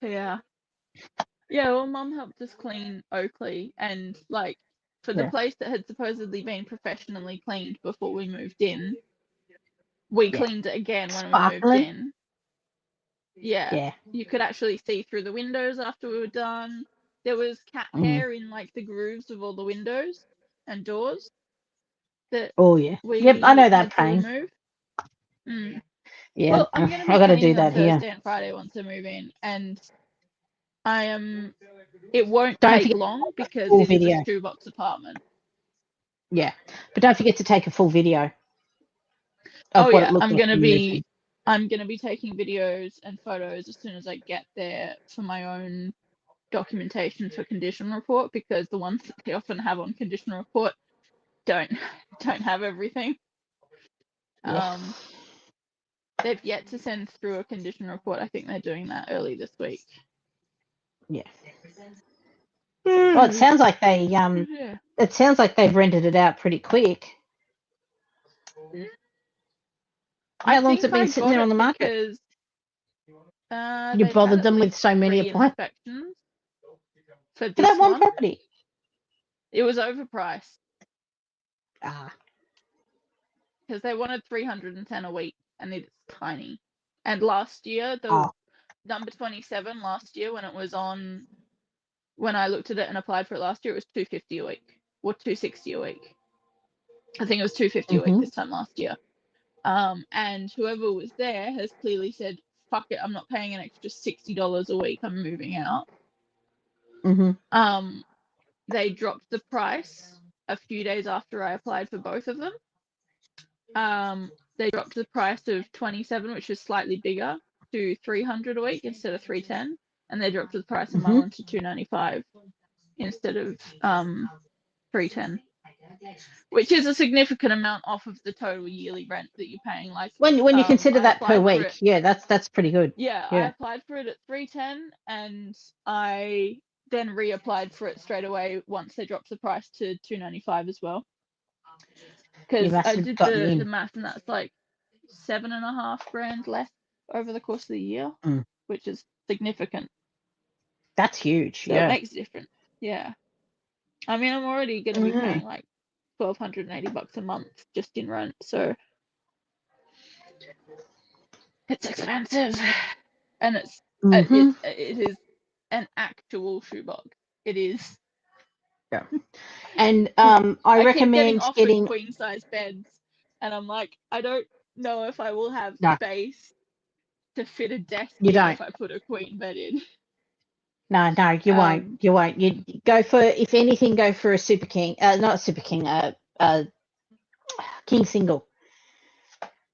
Yeah. Yeah, well, Mum helped us clean Oakley, and like for the place that had supposedly been professionally cleaned before we moved in, we cleaned it again when we moved in. Yeah. You could actually see through the windows after we were done. There was cat hair in like the grooves of all the windows and doors that Yep, I know that had to pain. remove. Yeah, Well, I'm going to be I got to do cleaning on that here. Thursday and Friday once I move in, and it won't Don't take forget long because full it is video. a shoebox apartment. Yeah, but don't forget to take a full video of what it looked like. I'm gonna be taking videos and photos as soon as I get there for my own documentation for condition report, because the ones that they often have on condition report don't have everything. They've yet to send through a condition report. I think they're doing that early this week. Yeah. Well, it sounds like they've rented it out pretty quick. How long's it been sitting there on the market? Because you bothered them with so many inspections for that one property. It was overpriced. Ah. Because they wanted 310 a week, and it's tiny. And last year, the number 27 last year, when it was on, when I looked at it and applied for it last year, it was 250 a week or 260 a week. I think it was 250 a week this time last year. And whoever was there has clearly said, "Fuck it, I'm not paying an extra $60 a week. I'm moving out." They dropped the price a few days after I applied for both of them. They dropped the price of 27, which is slightly bigger, to 300 a week instead of 310, and they dropped the price of my one to 295 instead of 310, which is a significant amount off of the total yearly rent that you're paying. Like when you consider that per week, that's pretty good. Yeah, I applied for it at 310, and I then reapplied for it straight away once they dropped the price to 295 as well. Because I did the math, and that's like $7,500 less over the course of the year, which is significant. That's huge. So it makes a difference. Yeah. I mean, I'm already going to be paying like $1,280 a month just in rent, so it's expensive, and it is an actual shoebox. It is. Yeah. And I recommend getting queen size beds, and I'm like, I don't know if I will have space to fit a desk if I put a queen bed in. No, you won't. You won't. You go for, if anything, go for a super king. Not a super king. King single.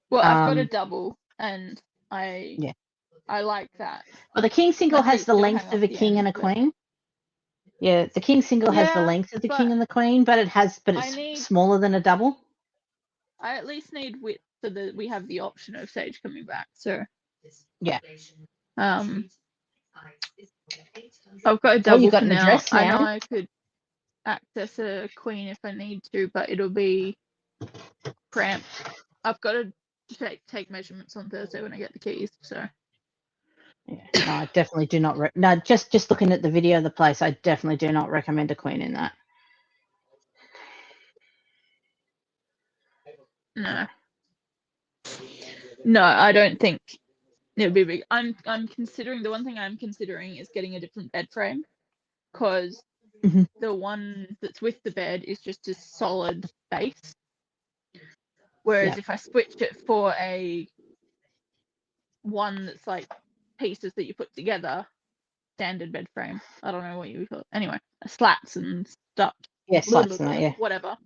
Well, I've got a double, and I like that. Well, the king single has the length of a king and a queen. Yeah, the king single has the length of the king and the queen, but it's smaller than a double. I at least need width so that we have the option of Sage coming back. So yeah. I've got a double for now. I know I could access a queen if I need to, but it'll be cramped. I've got to take measurements on Thursday when I get the keys. So yeah, no, I definitely do not. Just looking at the video of the place, I definitely do not recommend a queen in that. No, I don't think it would be big. I'm considering, the one thing I'm considering is getting a different bed frame, because the one that's with the bed is just a solid base. Whereas if I switch it for a one that's like pieces that you put together, standard bed frame. I don't know what you would call it. Anyway, slats and stuff. Yeah, slats and that, yeah. Whatever.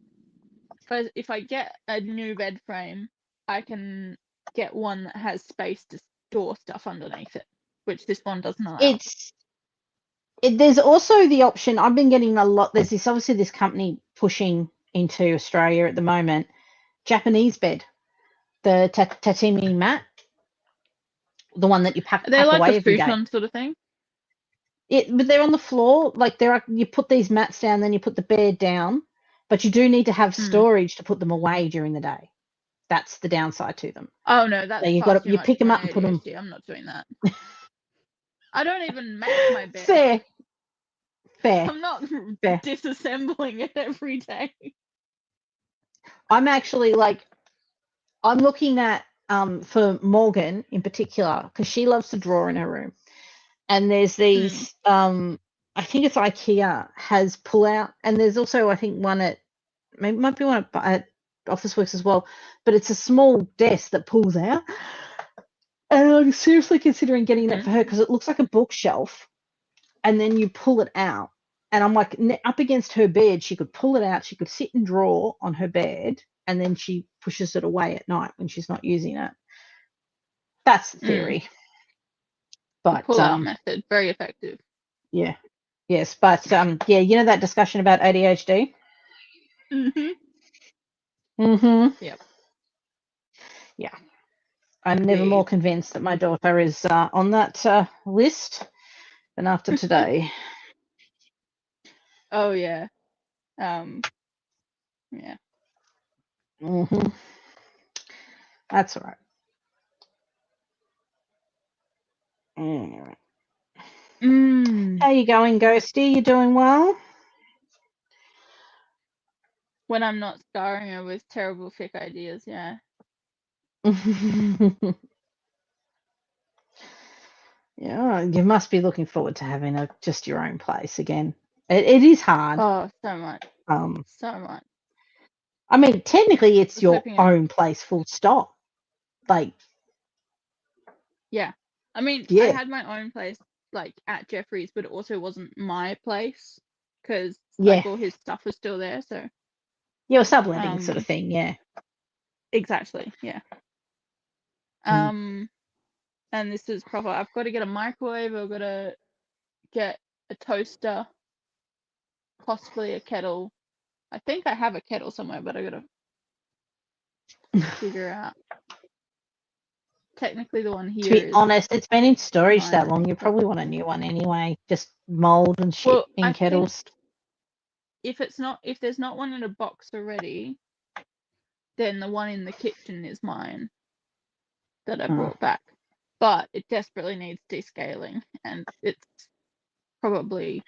If I get a new bed frame, I can get one that has space to store stuff underneath it, which this one doesn't allow. There's also the option. I've been getting a lot. There's this company pushing into Australia at the moment. Japanese bed, the tatami mat, the one that you pack They're like away a every day. futon sort of thing. But they're on the floor. Like you put these mats down, then you put the bed down. But you do need to have storage to put them away during the day. That's the downside to them. Oh no, that's so you pick them up and put them. I'm not doing that. I don't even make my bed. Fair. I'm not disassembling it every day. I'm actually I'm looking at for Morgan in particular because she loves to draw in her room, and there's these I think it's IKEA has pull out, and there's also I think one at might be one at Officeworks as well, but it's a small desk that pulls out, and I'm seriously considering getting that for her because it looks like a bookshelf, and then you pull it out, and I'm like up against her bed, she could pull it out, she could sit and draw on her bed, and then she pushes it away at night when she's not using it. That's the theory. But pull out method, very effective. Yeah. Yes, but yeah, you know that discussion about ADHD? Yep. Yeah. I'm never more convinced that my daughter is on that list than after today. Oh yeah. Yeah. That's all right. Anyway. How you going, Ghosty? You doing well? When I'm not scarring her with terrible fic ideas, yeah. Yeah, you must be looking forward to having just your own place again. It is hard. Oh, so much. So much. I mean, technically, it's your own place, full stop. Yeah. I mean, yeah. I had my own place, at Jeffrey's, but it also wasn't my place because, all his stuff was still there. So. You're subletting sort of thing, yeah. Exactly, yeah. And this is proper. I've got to get a microwave. I've got to get a toaster, possibly a kettle. I think I have a kettle somewhere, but I got to figure out. Technically, the one here. To be honest, it's been in storage that long. You probably want a new one anyway. Just mold and shit in kettles. If there's not one in a box already, then the one in the kitchen is mine that I brought back. But it desperately needs descaling, and it's probably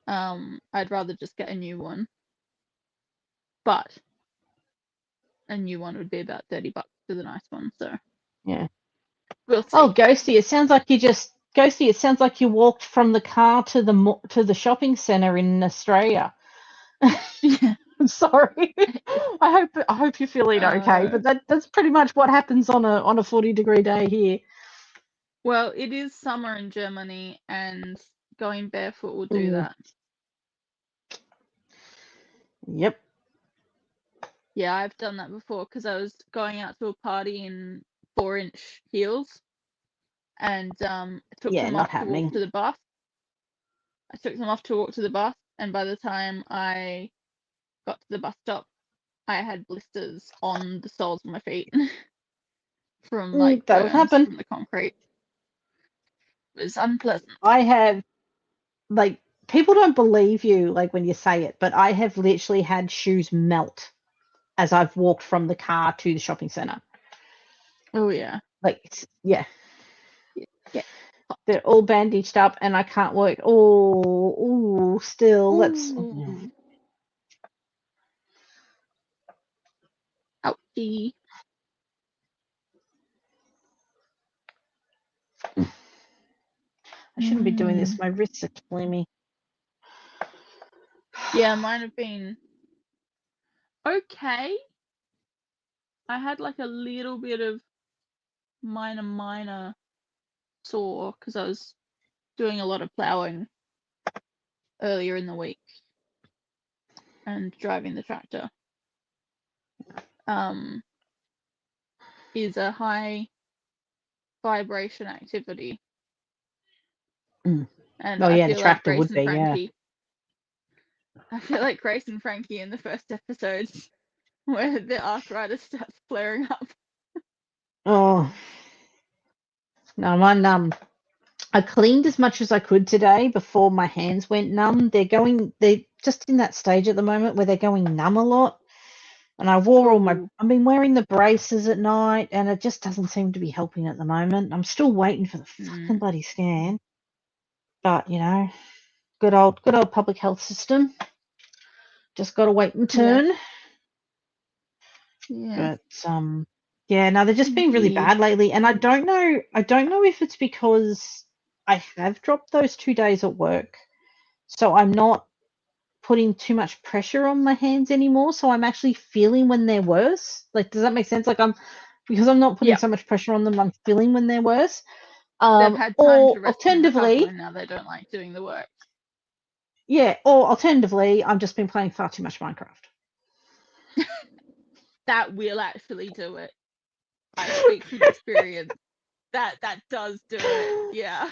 I'd rather just get a new one. But a new one would be about $30 for the nice one, so yeah. We'll see. Oh, Ghosty, it sounds like you walked from the car to the shopping centre in Australia. Yeah. I'm sorry. I hope you're feeling okay, but that's pretty much what happens on a 40-degree day here. Well, it is summer in Germany, and going barefoot will do that. Yep. Yeah, I've done that before because I was going out to a party in 4-inch heels, and took them off to walk to the bus. I took them off to walk to the bus, and by the time I got to the bus stop, I had blisters on the soles of my feet from that'll happen from the concrete. It was unpleasant. I have people don't believe you when you say it, but I have literally had shoes melt as I've walked from the car to the shopping centre. Oh yeah. Yeah. Yeah. They're all bandaged up and I can't work. Still that's ouchie. I shouldn't be doing this. My wrists are killing me. Yeah, mine have been okay. I had a little bit of minor sore because I was doing a lot of ploughing earlier in the week and driving the tractor. Is a high vibration activity. Mm. And Oh, I yeah, the feel like tractor Grace would and be, yeah. Frankie. I feel like Grace and Frankie in the first episodes where the arthritis starts flaring up. Oh. No, mine, I cleaned as much as I could today before my hands went numb. They're just in that stage at the moment where they're going numb a lot. And I Ooh. I've been wearing the braces at night, and it just doesn't seem to be helping at the moment. I'm still waiting for the fucking bloody scan. But, you know, good old public health system. Just got to wait and turn. Yeah. But, yeah, no, they're just being really Indeed. bad lately. And I don't know if it's because I have dropped those 2 days at work. So I'm not putting too much pressure on my hands anymore. So I'm actually feeling when they're worse. Like, does that make sense? Like, because I'm not putting Yep. so much pressure on them, I'm feeling when they're worse. They've had time Or to rest and recover, alternatively, and now they don't like doing the work. yeah, or alternatively, I've just been playing far too much Minecraft. That will actually do it. I speak from experience. That does do it. Yeah.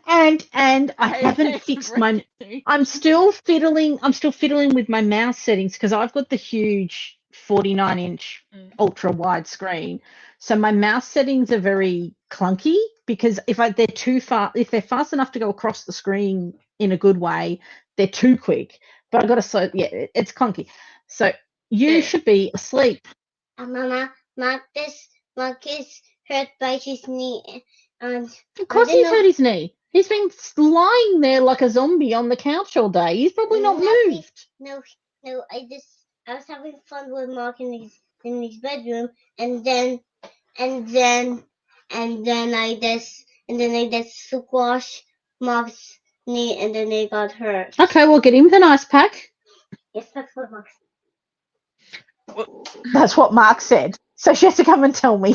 And I hate haven't to fixed break my. it to you. I'm still fiddling with my mouse settings because I've got the huge 49-inch ultra wide screen. So my mouse settings are very clunky because if they're fast enough to go across the screen in a good way, they're too quick. But it's clunky. So you should be asleep. Mama, Mark is hurt by his knee. And Of course I don't he's know. hurt his knee. He's been lying there like a zombie on the couch all day. He's probably not moved. No, I was having fun with Mark in his bedroom, and then I just squashed Mark's knee, and then they got hurt. Okay, well, get him the ice pack. Yes, that's what Mark said. That's what Mark said. So she has to come and tell me.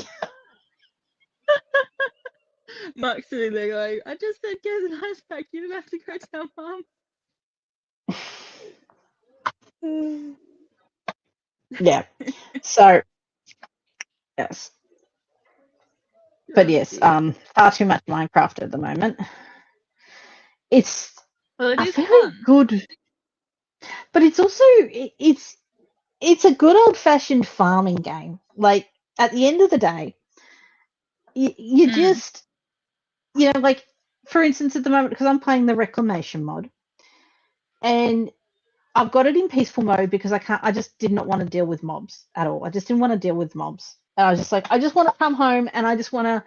Mark's sitting there going, I just said get an ice pack. You didn't have to go tell Mum. Yeah. So, yes. But yes, far too much Minecraft at the moment. It's Well, it a is very fun. good, but it's also it's a good old fashioned farming game. Like at the end of the day, you just like for instance at the moment because I'm playing the reclamation mod, and I've got it in peaceful mode because I just did not want to deal with mobs at all. I just didn't want to deal with mobs. And I was just like, I just want to come home and I just want to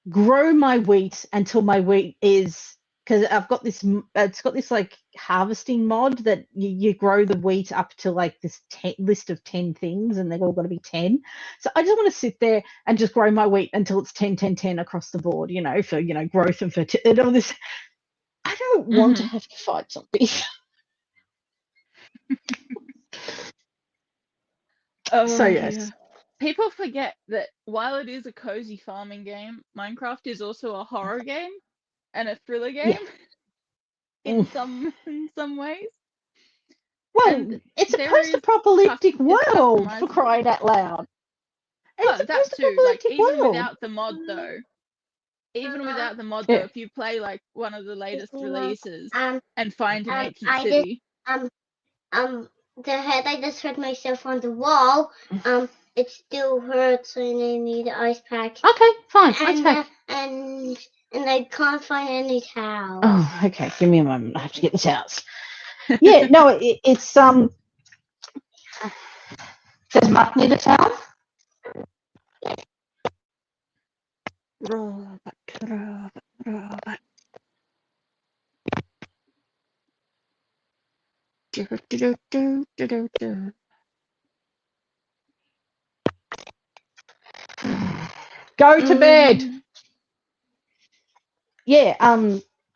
grow my wheat until my wheat is, because I've got this, it's got this like harvesting mod that you grow the wheat up to like this list of 10 things and they've all got to be 10. So I just want to sit there and just grow my wheat until it's 10, 10, 10 across the board, for, growth and fertility and all this. I don't want to have to fight zombies. So yes. Dear. People forget that while it is a cozy farming game, Minecraft is also a horror game and a thriller game in some ways. Well, And it's a post-apocalyptic world, for crying out loud. Well, that too. Like even without the mod though, if you play like one of the latest releases and find an ancient city. The head I just hurt myself on the wall. It still hurts and I need an ice pack. Okay, fine. Ice pack. And I can't find any towels. Oh, okay. Give me a moment. I have to get the towels. Yeah, no, it's Does Mark need a towel? Robert. Go to bed. Yeah,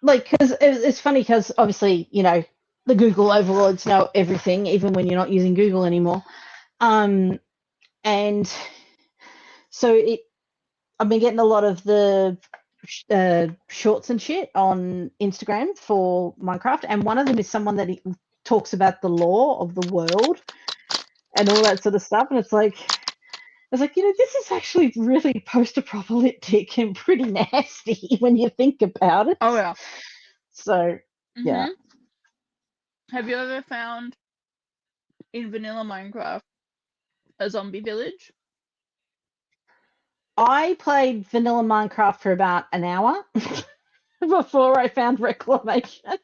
because it's funny because obviously, the Google overlords know everything, even when you're not using Google anymore. And so I've been getting a lot of the shorts and shit on Instagram for Minecraft, and one of them is someone that talks about the lore of the world and all that sort of stuff, and it's like, this is actually really post-apocalyptic and pretty nasty when you think about it. Oh yeah. So yeah. Have you ever found in vanilla Minecraft a zombie village? I played vanilla Minecraft for about an hour before I found Reclamation.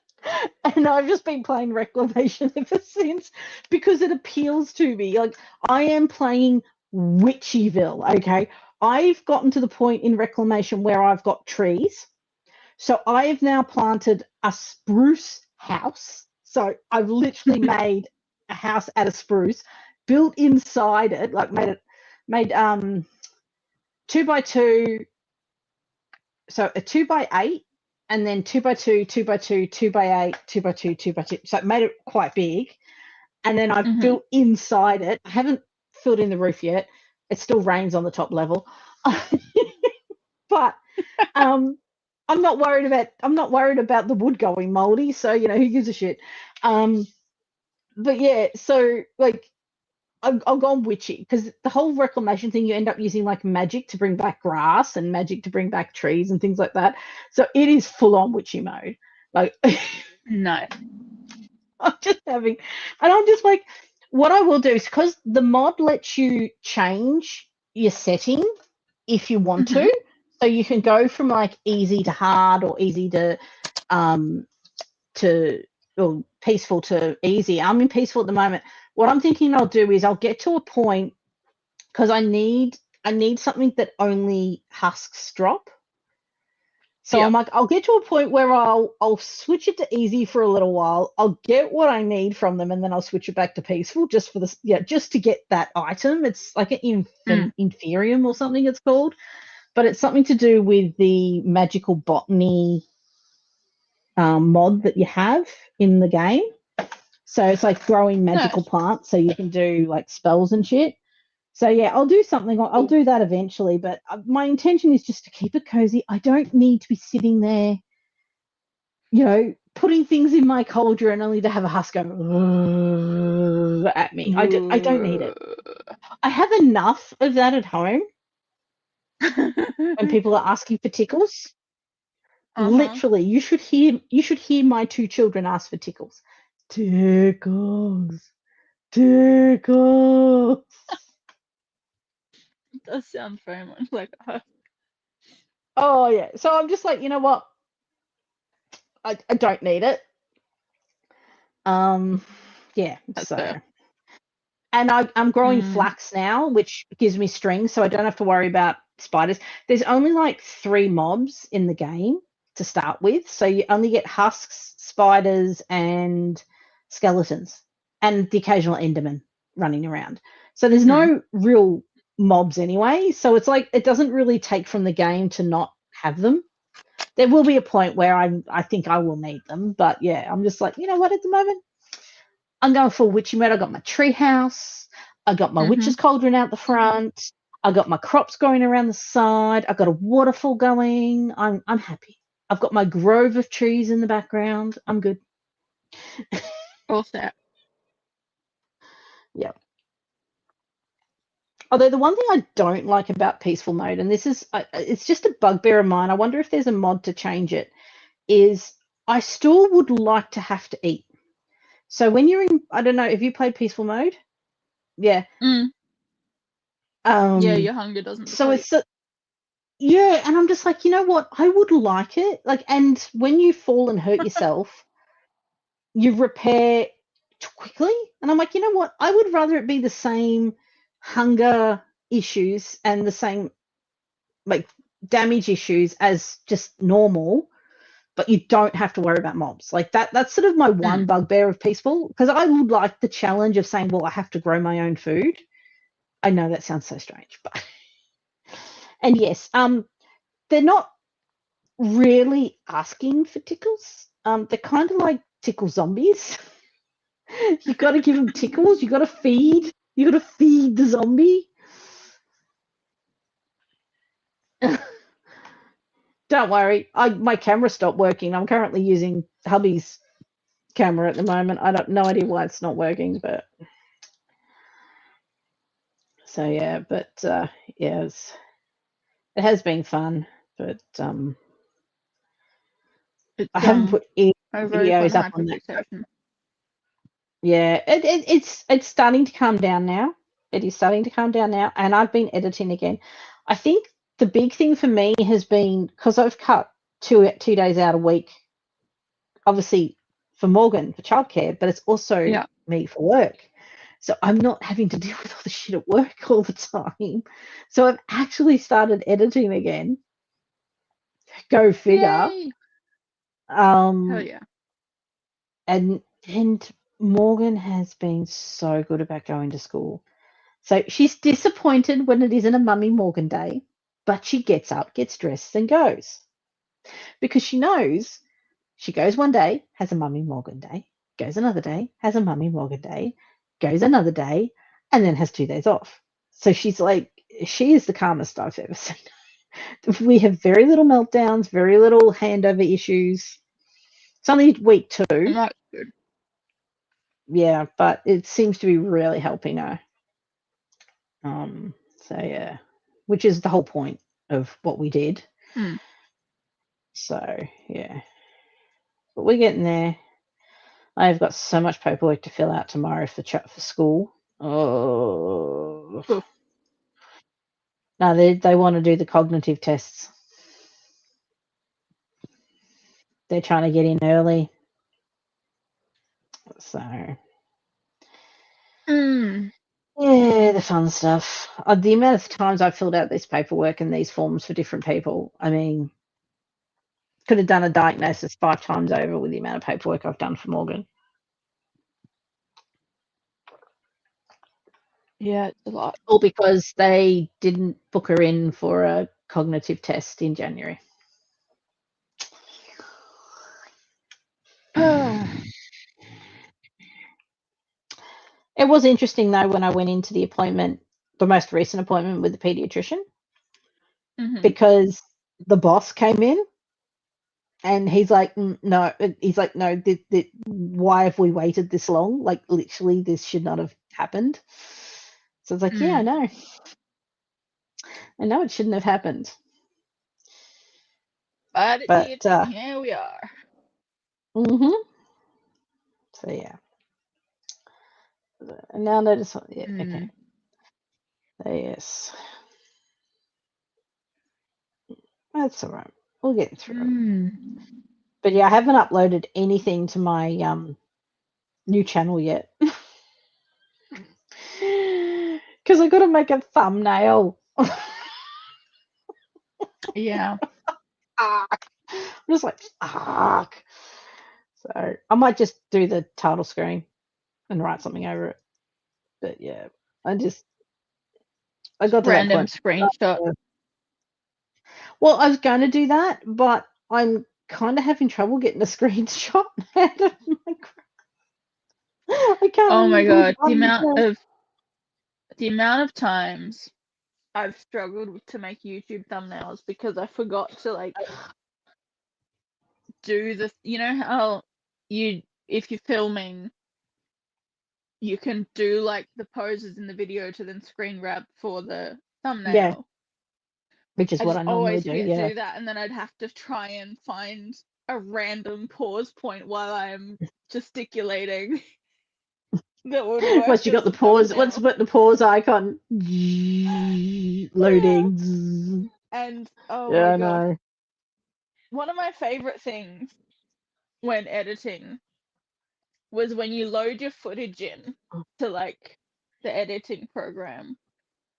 And I've just been playing Reclamation ever since because it appeals to me. Like, I am playing Witchyville, okay? I've gotten to the point in Reclamation where I've got trees. So I have now planted a spruce house. So I've literally made a house out of spruce, built inside it, like made 2x2, so a 2x8, and then 2x2, 2x2, 2x8, 2x2, 2x2. So it made it quite big. And then I've built inside it. I haven't filled in the roof yet. It still rains on the top level. But I'm not worried about the wood going moldy. So, who gives a shit? But yeah, so like I've gone witchy because the whole reclamation thing, you end up using like magic to bring back grass and magic to bring back trees and things like that. So it is full on witchy mode. Like, No. I'm just like, what I will do is, because the mod lets you change your setting if you want to. So you can go from like easy to hard or easy to or peaceful to easy. I'm in peaceful at the moment. What I'm thinking I'll do is I'll get to a point, because I need something that only husks drop. So I'm like, I'll get to a point where I'll switch it to easy for a little while. I'll get what I need from them, and then I'll switch it back to peaceful just for this. Yeah, just to get that item. It's like an inferium or something it's called, but it's something to do with the magical botany mod that you have in the game. So it's like growing magical plants, so you can do like spells and shit. So yeah, I'll do something. I'll do that eventually, but my intention is just to keep it cozy. I don't need to be sitting there, putting things in my cauldron only to have a husk go at me. I don't need it. I have enough of that at home when people are asking for tickles. Literally, you should hear my two children ask for tickles. Tickles. It does sound very much like a husk. Oh yeah. So I'm just like, you know what? I don't need it. Yeah. That's so fair. And I'm growing flax now, which gives me strings, so I don't have to worry about spiders. There's only like 3 mobs in the game to start with, so you only get husks, spiders, and skeletons, and the occasional enderman running around. So there's no real mobs anyway, so it's like it doesn't really take from the game to not have them. There will be a point where I think I will need them, but yeah, I'm just like, you know what, at the moment I'm going full witchy mode. I got my tree house, I got my witch's cauldron out the front, I got my crops growing around the side, I got a waterfall going. I'm happy. I've got my grove of trees in the background. I'm good. All set. Yeah. Although the one thing I don't like about peaceful mode, and this is, it's just a bugbear of mine, I wonder if there's a mod to change it, is I still would like to have to eat. So when you're in, I don't know, have you played peaceful mode? Yeah. Yeah, your hunger doesn't. So it's yeah, and I'm just like, you know what? I would like it. Like, and when you fall and hurt yourself, you repair quickly. And I'm like, you know what? I would rather it be the same hunger issues and the same like damage issues as just normal, but you don't have to worry about mobs. Like that's sort of my one bugbear of peaceful, because I would like the challenge of saying, well, I have to grow my own food. I know that sounds so strange, but and yes, they're not really asking for tickles. They're kind of like tickle zombies. You got to give them tickles. You got to feed. You got to feed the zombie. Don't worry. My camera stopped working. I'm currently using hubby's camera at the moment. I don't no idea why it's not working, but so yeah, but yeah, it has been fun, but It's I haven't put any a very fun videos up on that. session. Yeah, it's starting to calm down now. It is starting to calm down now, and I've been editing again. I think the big thing for me has been because I've cut two days out a week, obviously for Morgan for childcare, but it's also me for work. So I'm not having to deal with all the shit at work all the time. So I've actually started editing again. Go figure. Yay! Hell yeah. And Morgan has been so good about going to school. So she's disappointed when it isn't a Mummy Morgan day, but she gets up, gets dressed, and goes. Because she knows she goes one day, has a Mummy Morgan day, goes another day, has a Mummy Morgan day, goes another day, and then has 2 days off. So she's like, she is the calmest I've ever seen. We have very little meltdowns, very little handover issues. It's only week 2. That's good. Yeah, but it seems to be really helping her. So yeah, which is the whole point of what we did. So yeah, but we're getting there. I've got so much paperwork to fill out tomorrow for school. Oh, no, they want to do the cognitive tests. They're trying to get in early. So yeah, the fun stuff. The amount of times I've filled out this paperwork and these forms for different people, I mean, could have done a diagnosis 5 times over with the amount of paperwork I've done for Morgan. Yeah, it's a lot. All because they didn't book her in for a cognitive test in January. It was interesting, though, when I went into the appointment, the most recent appointment with the pediatrician, because the boss came in and he's like, no, why have we waited this long? Like, literally, this should not have happened. So it's like, yeah, I know. I know it shouldn't have happened. But here we are. So, yeah. And now notice, yeah, okay. So, yes. That's all right. We'll get through it. But yeah, I haven't uploaded anything to my new channel yet. Because I got to make a thumbnail. Yeah. I'm just like, fuck. So I might just do the title screen and write something over it. But yeah, I got to random that point. screenshot. Well, I was going to do that, but I'm kind of having trouble getting a screenshot out of my. I can't. Oh my god, the amount of times I've struggled to make YouTube thumbnails because I forgot to like do the, you know how if you're filming, you can do like the poses in the video to then screen grab for the thumbnail. Yeah. Which is what I normally always do. forget Yeah. to do that, and then I'd have to try and find a random pause point while I'm gesticulating. That would work. Once you got the pause, once you put the pause icon, loading. Yeah. And oh yeah, my I god, know. one of my favorite things when editing was when you load your footage in to like the editing program,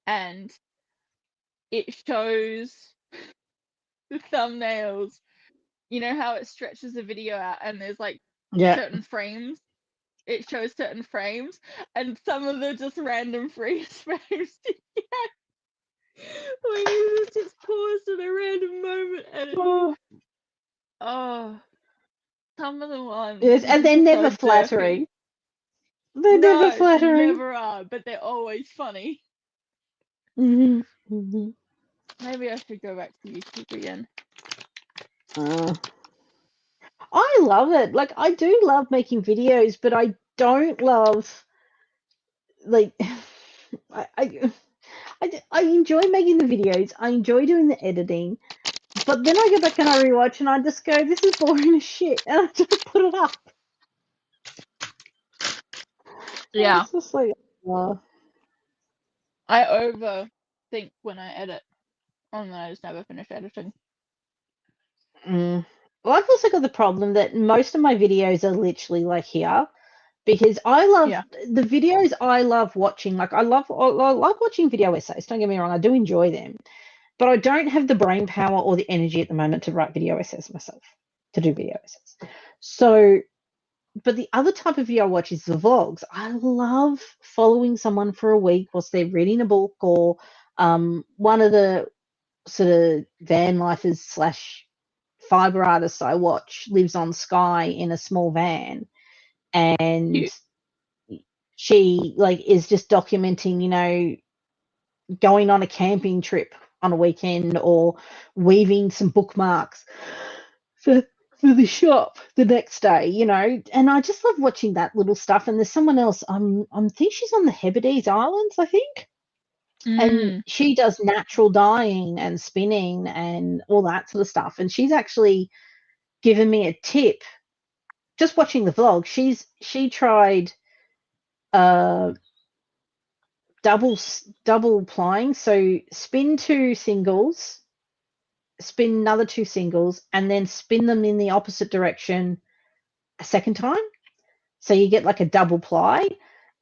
and it shows the thumbnails. You know how it stretches the video out, and there's like certain frames. It shows certain frames, and some of them just random frames to get. When you just paused at a random moment, and some of the ones. Yes, and they're never flattering. They're never flattering. They never are, but they're always funny. Maybe I should go back to YouTube again. I love it. Like, I do love making videos, but I don't love, like, I enjoy making the videos. I enjoy doing the editing, but then I go back and I rewatch and I just go, this is boring as shit, and I just put it up. Yeah. It's just like, I overthink when I edit, and then I just never finish editing. Well, I've also got the problem that most of my videos are literally like here, because I love the videos. I love watching. Like, I like watching video essays. Don't get me wrong, I do enjoy them, but I don't have the brain power or the energy at the moment to write video essays myself, to do video essays. So, but the other type of video I watch is the vlogs. I love following someone for a week whilst they're reading a book, or one of the sort of van lifers slash fiber artists I watch lives on Skye in a small van, and Cute. she like is just documenting, you know, going on a camping trip on a weekend, or weaving some bookmarks for the shop the next day, you know. And I just love watching that little stuff. And there's someone else, I'm think she's on the Hebrides Islands, I think. And she does natural dyeing and spinning and all that sort of stuff. And she's actually given me a tip just watching the vlog. She tried double plying, so spin 2 singles, spin another 2 singles, and then spin them in the opposite direction a second time, so you get like a double ply.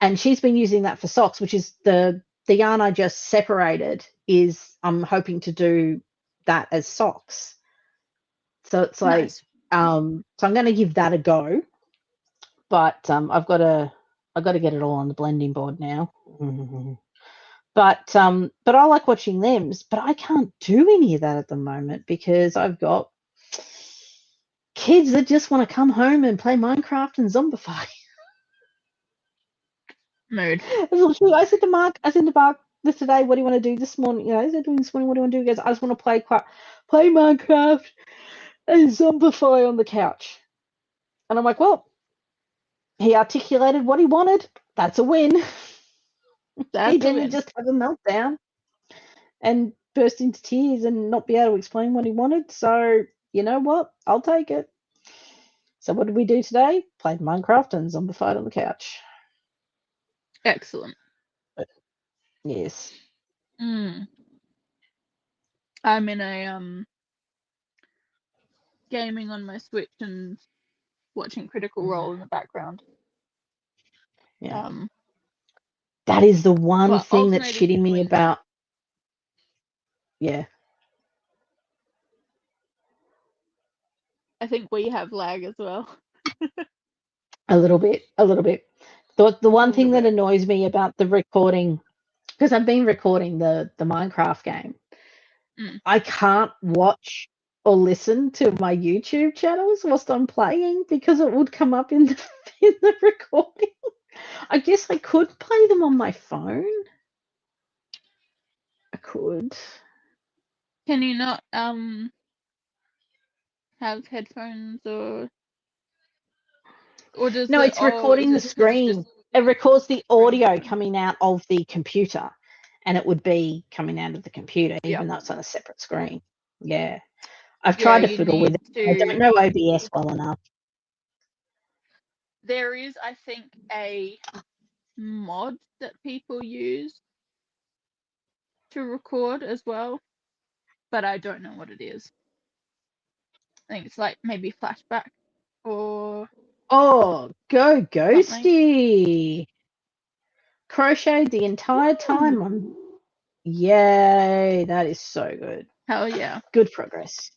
And she's been using that for socks, which is the yarn I just separated. Is I'm hoping to do that as socks, so it's like Nice. so I'm going to give that a go, but I've got to get it all on the blending board now. But I like watching them, but I can't do any of that at the moment because I've got kids that just want to come home and play Minecraft and Zombify. Mood. I said to Mark this today, what do you want to do this morning? You know, I said to him this morning, what do you want to do? He goes, I just want to play Minecraft and Zombify on the couch. And I'm like, well, he articulated what he wanted. That's a win. He didn't just have a meltdown and burst into tears and not be able to explain what he wanted. So, you know what? I'll take it. So what did we do today? Played Minecraft and Zombified on the couch. Excellent. Yes. I'm in a gaming on my Switch and watching Critical Role in the background. Yeah. That is the one thing that's shitting me about. Yeah. I think we have lag as well. A little bit. The one thing that annoys me about the recording, because I've been recording the Minecraft game, I can't watch or listen to my YouTube channels whilst I'm playing because it would come up in the recording. I guess I could play them on my phone. I could. Can you not have headphones or does No, it's recording the screen. It records the audio coming out of the computer, and it would be coming out of the computer, even though it's on a separate screen. Yeah. I've tried to fiddle with it. I don't know OBS well enough. There is, I think, a mod that people use to record as well, but I don't know what it is. I think it's like maybe Flashback or... Oh, go Ghosty! Crocheted the entire time. Yay, that is so good. Hell yeah. Good progress.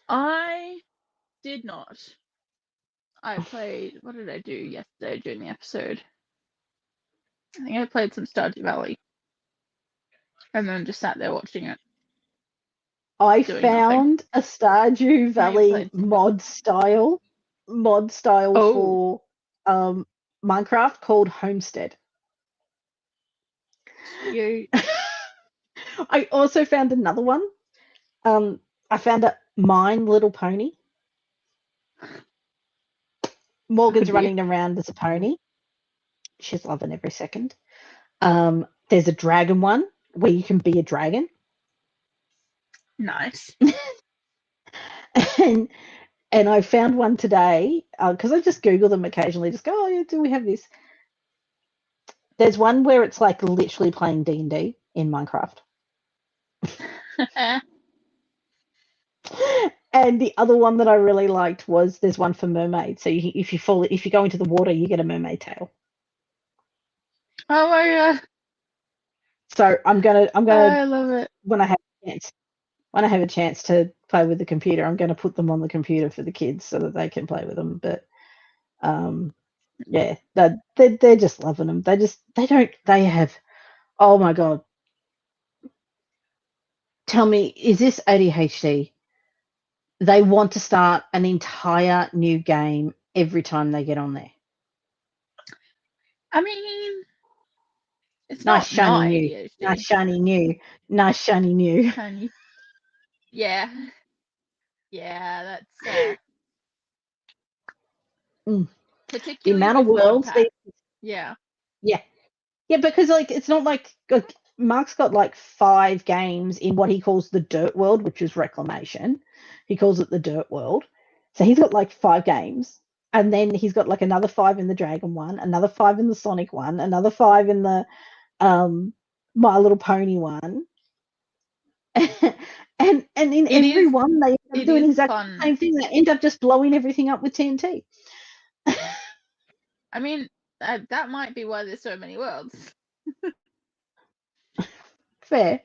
I did not. I played, what did I do yesterday during the episode? I think I played some Stardew Valley. And then just sat there watching it. I found a Stardew Valley mod style for Minecraft called Homestead. You. I also found another one. I found My Little Pony. Morgan's dear. running around as a pony. She's loving every second. There's a dragon one where you can be a dragon. Nice. and I found one today because I just Google them occasionally. Just go, oh, yeah, do we have this? There's one where it's like literally playing D&D in Minecraft. And the other one that I really liked was there's one for mermaids. So if you go into the water, you get a mermaid tail. Oh my god. So I'm gonna I love it. when I have a chance to play with the computer, I'm gonna put them on the computer for the kids so that they can play with them. But yeah, they're just loving them. They have, oh my god. Tell me, is this ADHD? They want to start an entire new game every time they get on there. I mean, it's Nice not shiny new. ADHD. Nice shiny new. Nice shiny new. Shiny. Yeah. Yeah, that's The particularly amount of with mod worlds packs. Yeah. Yeah, because like it's not like Mark's got like 5 games in what he calls the dirt world, which is reclamation. He calls it the dirt world. So he's got like 5 games, and then he's got like another 5 in the dragon one, another 5 in the Sonic one, another 5 in the My Little Pony one. and in every one they end up doing exactly the same thing. They end up just blowing everything up with TNT. I mean, that might be why there's so many worlds. Fair.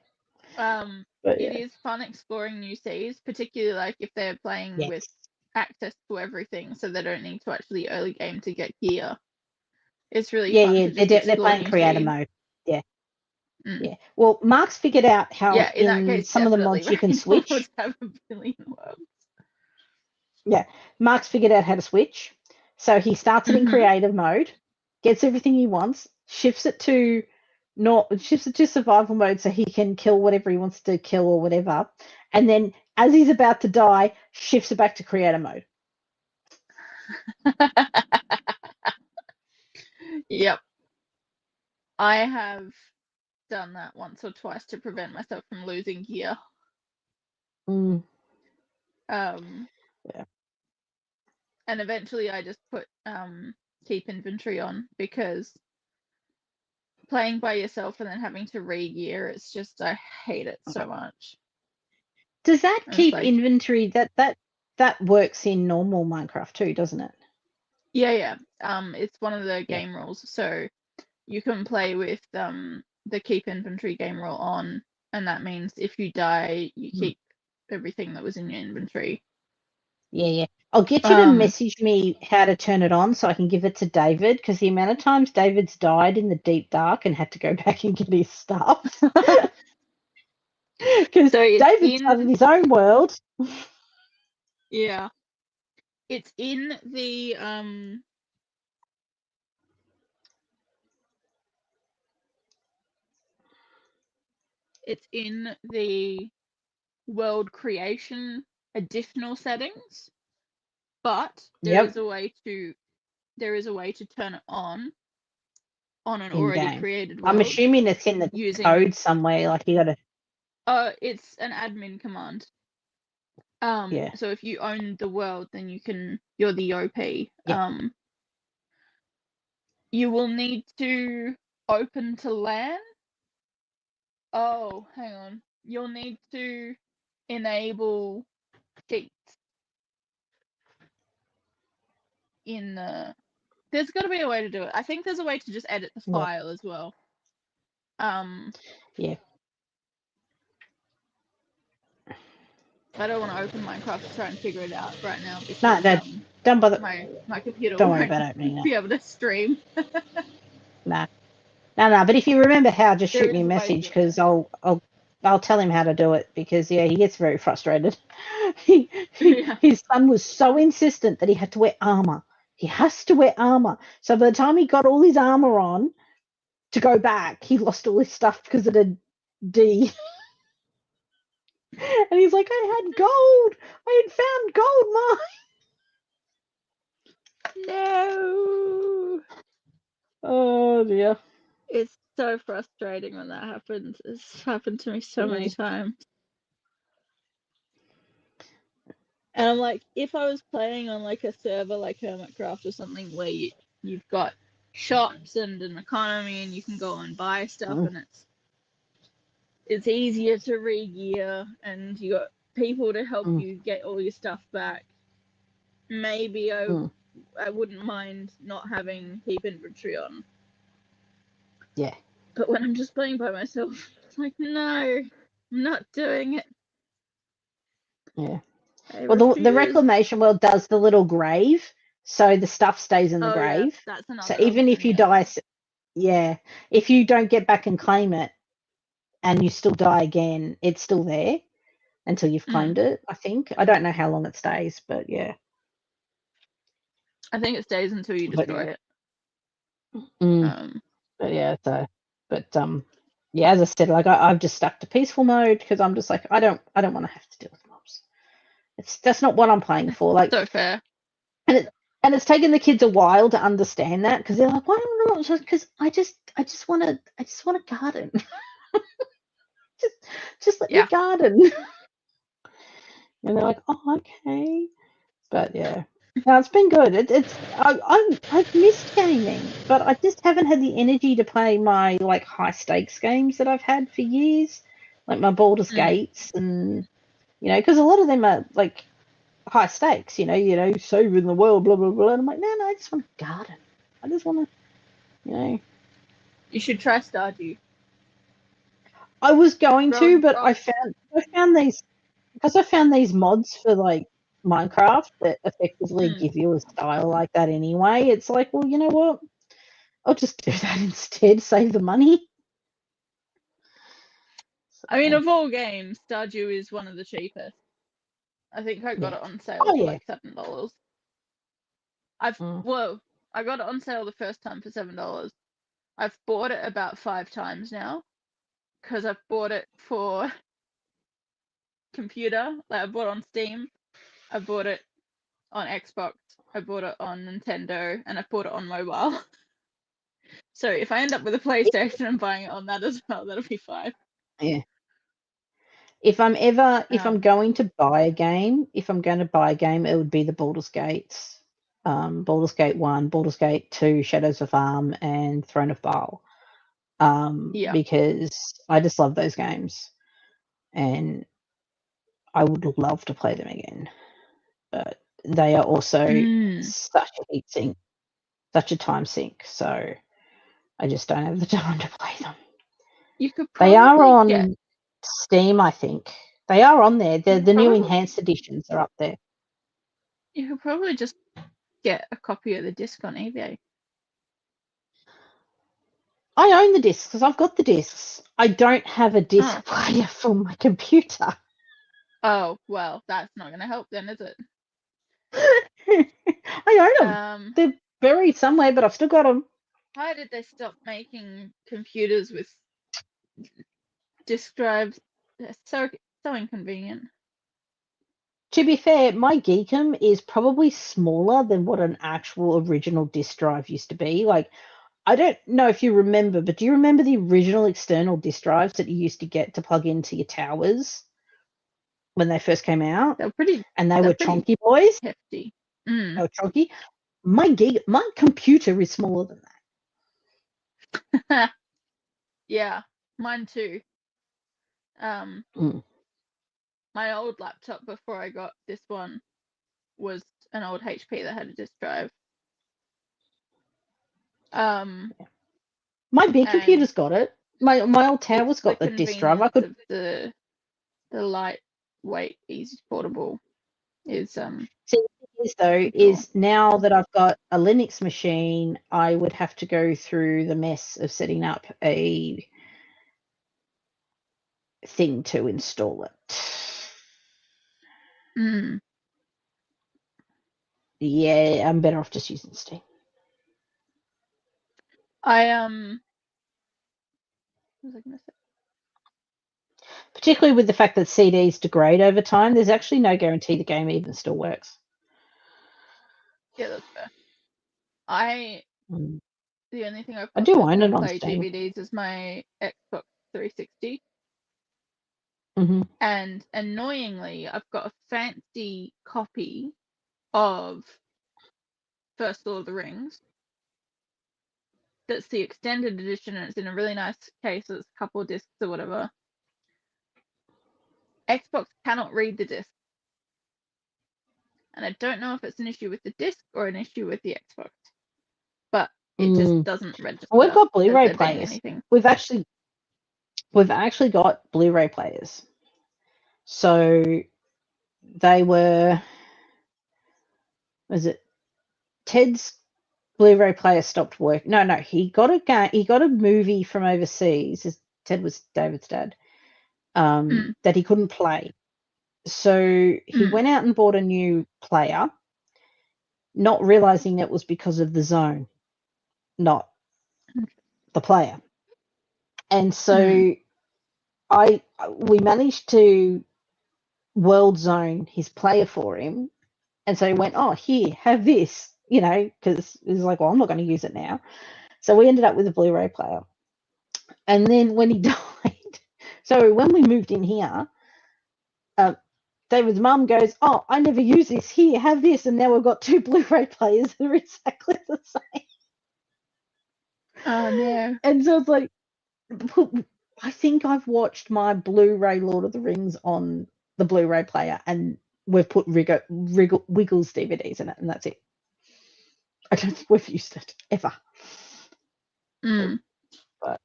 It is fun exploring new seas, particularly like if they're playing with access to everything, so they don't need to actually early game to get gear. It's really fun. Yeah, they're playing creator mode. Yeah. Yeah. Well, Mark's figured out how in that case, some of the mods you can switch. Have a billion worlds. Yeah, Mark's figured out how to switch. So he starts it in creative mode, gets everything he wants, shifts it to survival mode so he can kill whatever he wants to kill or whatever. And then as he's about to die, shifts it back to creator mode. Yep. I have done that once or twice to prevent myself from losing gear. Yeah. And eventually I just put keep inventory on, because playing by yourself and then having to re-gear, it's just, I hate it so much. Does that keep inventory, that works in normal Minecraft too, doesn't it? Yeah. It's one of the game rules, so you can play with the keep inventory game rule on, and that means if you die, you keep everything that was in your inventory. Yeah. I'll get you to message me how to turn it on so I can give it to David, because the amount of times David's died in the deep dark and had to go back and get his stuff. Because David started his own world. Yeah. It's in the world creation additional settings, but there is a way to turn it on an already created world. I'm assuming it's in the code somewhere, like you gotta it's an admin command. Yeah. So if you own the world, then you're the OP. Yeah. You will need to open to LAN. Oh, hang on. You'll need to enable cheats in the. There's got to be a way to do it. I think there's a way to just edit the file as well. Yeah. I don't want to open Minecraft to try and figure it out right now, because no, don't bother. My computer don't won't worry about opening be able to stream. No. But if you remember how, just shoot me a message, because I'll tell him how to do it, because he gets very frustrated. His son was so insistent that he had to wear armor. He has to wear armor. So by the time he got all his armor on to go back, he lost all his stuff because of the D. And he's like, I had gold. I had found gold, Mom. No. Oh dear. It's so frustrating when that happens. It's happened to me so many times. And I'm like, if I was playing on like a server like Hermitcraft or something where you've got shops and an economy and you can go and buy stuff and it's easier to re-gear and you got people to help you get all your stuff back, maybe I wouldn't mind not having heap inventory on. Yeah. But when I'm just playing by myself, it's like, no, I'm not doing it. Yeah. I Well, the refuse. reclamation world does the little grave, so the stuff stays in the Oh, grave. yeah, that's another So even if option, you yeah. die, if you don't get back and claim it, and you still die again, it's still there until you've claimed it. I think. I don't know how long it stays, but yeah. I think it stays until you destroy it. But yeah, so yeah, as I said, like I've just stuck to peaceful mode because I'm just like I don't want to have to deal with mobs. That's not what I'm playing for. Like, so fair. And it's taken the kids a while to understand that because they're like, why don't I? Because I just want a garden. just let me garden. And they're like, oh, okay. But yeah, no, it's been good. I've missed gaming, but I just haven't had the energy to play my like high stakes games that I've had for years, like my Baldur's Gates, and because a lot of them are like high stakes. Saving the world, blah blah blah. And I'm like, no, I just want a garden. I just want to, You should try Stardew. I was going to, but I found these because I found these mods for like Minecraft that effectively give you a style like that anyway. It's like, well, you know what? I'll just do that instead, save the money. I mean, of all games, Stardew is one of the cheapest. I think I got it on sale for like $7. I got it on sale the first time for $7. I've bought it about 5 times now because I've bought it for computer. Like I bought it on Steam, I bought it on Xbox, I bought it on Nintendo, and I bought it on mobile. So if I end up with a PlayStation and buying it on that as well, that'll be fine. Yeah. If I'm going to buy a game, it would be the Baldur's Gates. Baldur's Gate 1, Baldur's Gate 2, Shadows of Arm, and Throne of Baal. Because I just love those games. And I would love to play them again. But they are also such a heat sink, such a time sink. So I just don't have the time to play them. You could probably they are on Steam, I think. They are on there. The new enhanced editions are up there. You could probably just get a copy of the disc on eBay. I own the discs because I've got the discs. I don't have a disc player for my computer. Oh, well, that's not going to help then, is it? I own them. They're buried somewhere, but I've still got them. Why did they stop making computers with disk drives? They're so inconvenient. To be fair, my Geekum is probably smaller than what an actual original disk drive used to be. Like, I don't know if you remember, but do you remember the original external disk drives that you used to get to plug into your towers when they first came out? They're pretty, and they were chunky boys. Hefty. They were chunky. My computer is smaller than that. Yeah, mine too. My old laptop before I got this one was an old HP that had a disk drive. My big computer's got it. My old tower's got the disk drive. I could the lightweight, easy portable is See, is now that I've got a Linux machine, I would have to go through the mess of setting up a thing to install it. Yeah, I'm better off just using Steam. What was I gonna say? particularly with the fact that CDs degrade over time, there's actually no guarantee the game even still works. Yeah, that's fair. The only thing I've got do that own it will on play Steam. DVDs is my Xbox 360. Mm-hmm. And annoyingly, I've got a fancy copy of First Lord of the Rings. That's the extended edition, and it's in a really nice case. It's a couple of discs or whatever. Xbox cannot read the disc. And I don't know if it's an issue with the disc or an issue with the Xbox. But it just doesn't register. We've got Blu-ray as there being players. anything. We've actually got Blu-ray players. So they were, was it Ted's Blu-ray player stopped working? No, he got a game. He got a movie from overseas. Ted was David's dad. That he couldn't play. So he went out and bought a new player, not realizing it was because of the zone, not the player. And so we managed to world zone his player for him. And so he went, oh, here, have this, because he was like, well, I'm not going to use it now. So we ended up with a Blu-ray player. And then when he died, so when we moved in here, David's mum goes, oh, I never use this. Here, have this. And now we've got 2 Blu-ray players that are exactly the same. Oh, no. And so it's like, I think I've watched my Blu-ray Lord of the Rings on the Blu-ray player, and we've put Wiggles DVDs in it, and that's it. I don't think we've used it ever. But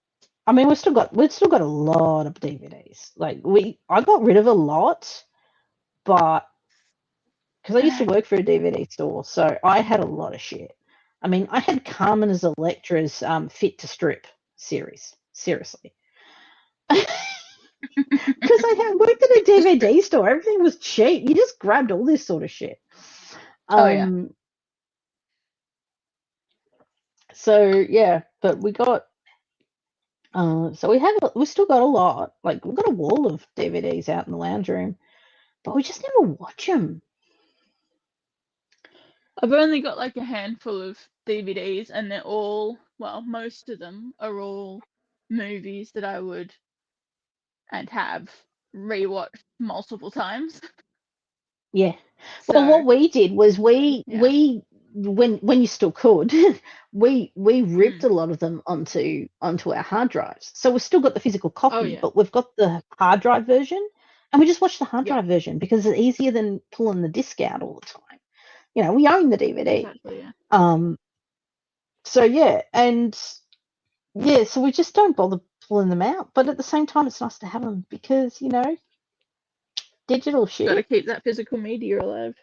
I mean, we've still got a lot of DVDs. Like I got rid of a lot, but because I used to work for a DVD store, so I had a lot of shit. I mean, I had Carmen as Electra's Fit to Strip series. Seriously. Because I had worked at a DVD store. Everything was cheap. You just grabbed all this sort of shit. Yeah. So yeah, but we got so we've still got a lot. Like we've got a wall of DVDs out in the lounge room, but we just never watch them. I've only got like a handful of DVDs, and they're all, well, most of them are all movies that I would and have rewatched multiple times. Yeah. Well, what we did was we when you still could, we ripped a lot of them onto our hard drives. So we've still got the physical copy, but we've got the hard drive version, and we just watch the hard drive version because it's easier than pulling the disc out all the time. We own the DVD. Exactly, yeah. So yeah, so we just don't bother pulling them out. But at the same time, it's nice to have them because digital shit. Got to keep that physical media alive.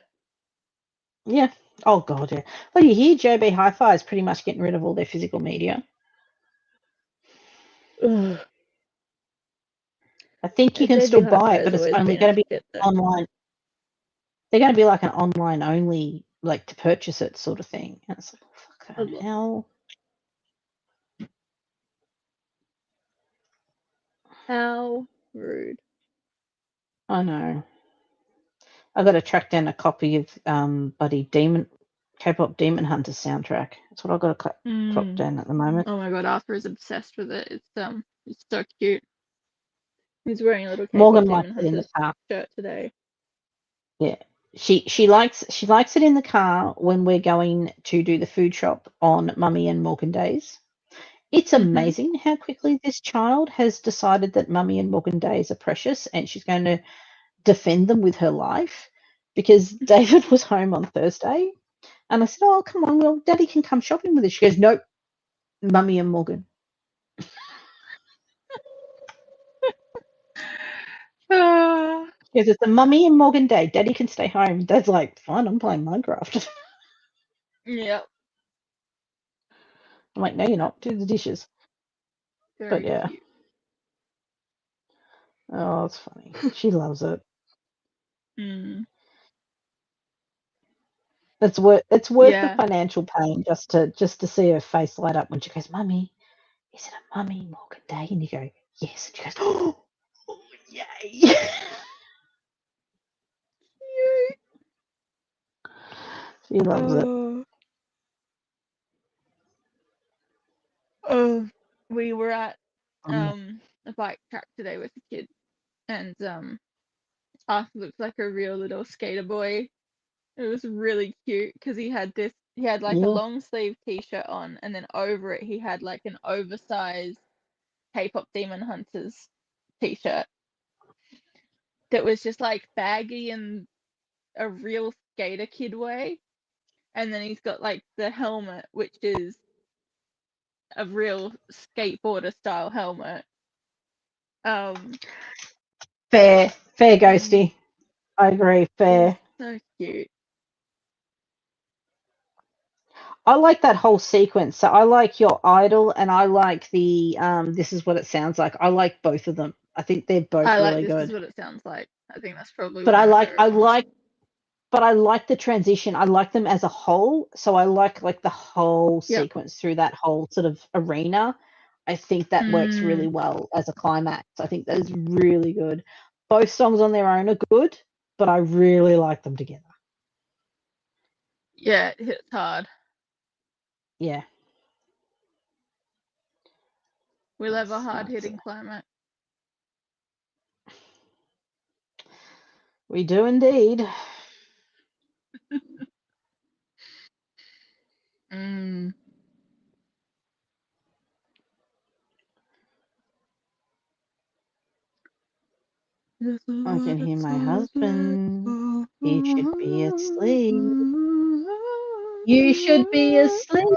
Yeah. Oh god, yeah. Well, you hear JB Hi-Fi is pretty much getting rid of all their physical media. Ugh. I think you can still buy it, but it's only going to be online. They're going to be like an online only, like to purchase it sort of thing. And it's like, fuck hell. How rude. I know. I got to track down a copy of Buddy K-pop Demon Hunter soundtrack. That's what I've got to track down at the moment. Oh my god, Arthur is obsessed with it. It's so cute. He's wearing a little K-pop Morgan Demon likes it in the car. shirt today. Yeah. She likes it in the car when we're going to do the food shop on Mummy and Morgan days. It's amazing how quickly this child has decided that Mummy and Morgan days are precious, and she's going to defend them with her life. Because David was home on Thursday, and I said, "Oh, come on, well, Daddy can come shopping with us." She goes, "Nope, Mummy and Morgan." Because it's a Mummy and Morgan day. Daddy can stay home. Dad's like, "Fine, I'm playing Minecraft." Yep. I'm like, "No, you're not. Do the dishes." Very yeah. cute. Oh, it's funny. She loves it. It's worth the financial pain just to see her face light up when she goes, "Mummy, is it a Mummy Morgan day?" And you go, "Yes." And she goes, "Oh Yay! She loves it. We were at a bike track today with the kid, and Arthur looked like a real little skater boy. It was really cute because he had like a long sleeve t-shirt on, and then over it he had like an oversized K-pop Demon Hunters t-shirt that was just like baggy in a real skater kid way, and then he's got like the helmet, which is a real skateboarder style helmet. Fair, Ghosty. I agree, fair. So cute. I like that whole sequence. So I like your idol, and I like the This Is What It Sounds Like. I like both of them. I think they're both I like really This good. Is What It Sounds Like. I think that's probably But one of my I favorite ones. like the transition. I like them as a whole. So I like the whole sequence through that whole sort of arena. I think that works really well as a climax. I think that is really good. Both songs on their own are good, but I really like them together. Yeah, it hits hard. Yeah. We love a hard-hitting climax. We do indeed. I can hear my husband. He should be asleep. You should be asleep.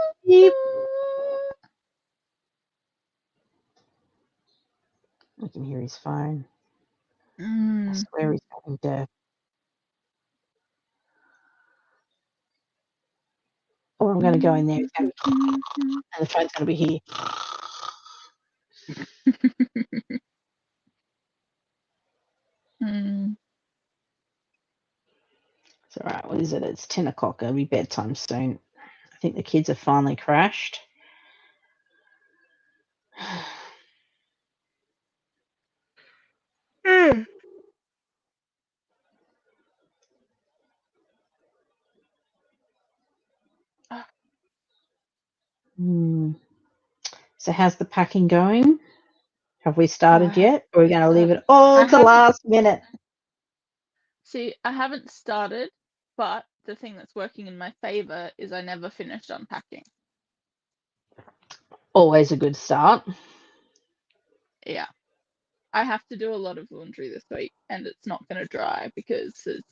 I can hear his phone. I swear he's having death. Or I'm going to go in there and the phone's going to be here. It's all right. What is it? It's 10 o'clock. It'll be bedtime soon. I think the kids have finally crashed. So how's the packing going? Have we started yet? Or are we going to leave it all to last minute? See, I haven't started, but the thing that's working in my favor is I never finished unpacking. Always a good start. Yeah. I have to do a lot of laundry this week, and it's not going to dry because it's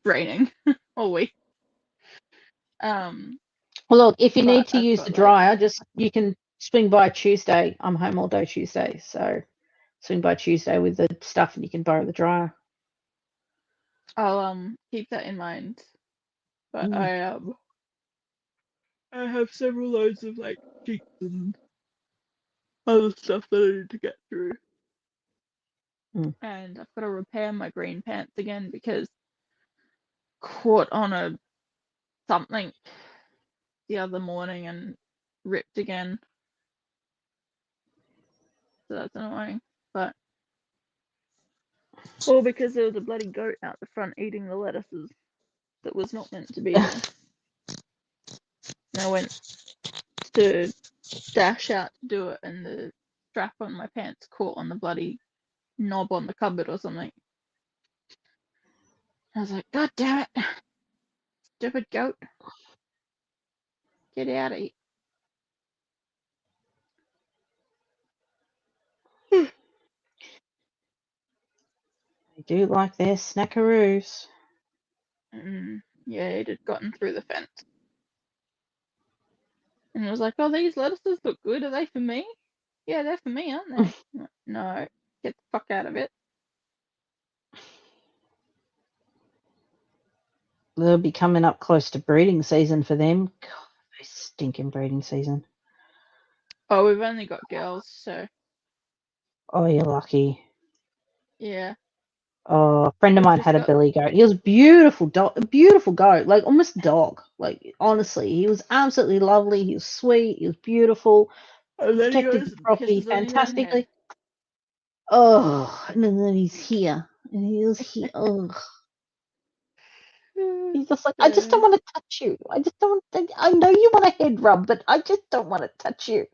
raining all week. Well, look, if you need to use the dryer, you can swing by Tuesday. I'm home all day Tuesday, so swing by Tuesday with the stuff and you can borrow the dryer. I'll keep that in mind. But I have several loads of like sheets and other stuff that I need to get through. And I've got to repair my green pants again because caught on something the other morning and ripped again. So that's annoying. But all because there was a bloody goat out the front eating the lettuces that was not meant to be there. And I went to dash out to do it, and the strap on my pants caught on the bloody knob on the cupboard or something. I was like, God damn it, stupid goat, get out of here. They do like their snackaroos. Yeah, it had gotten through the fence. And I was like, oh, these lettuces look good. Are they for me? Yeah, they're for me, aren't they? No, get the fuck out of it. They'll be coming up close to breeding season for them. God, they stinking breeding season. Oh, we've only got girls, so. Oh, you're lucky. Yeah. Oh, a friend of mine had a billy goat. He was beautiful goat, like almost a dog. Like honestly, he was absolutely lovely. He was sweet. He was beautiful. Protected the property fantastically. Oh, and then he's here. And he was here. Oh. He's just like, I just don't want to touch you. I just don't. I know you want a head rub, but I just don't want to touch you.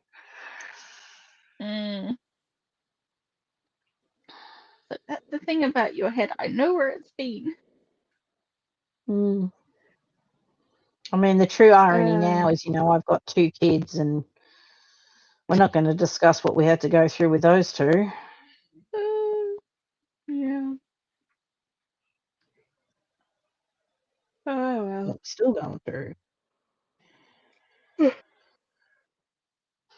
But that's the thing about your head. I know where it's been. I mean, the true irony now is, I've got 2 kids, and we're not going to discuss what we had to go through with those 2. Yeah. Oh well. We're still going through.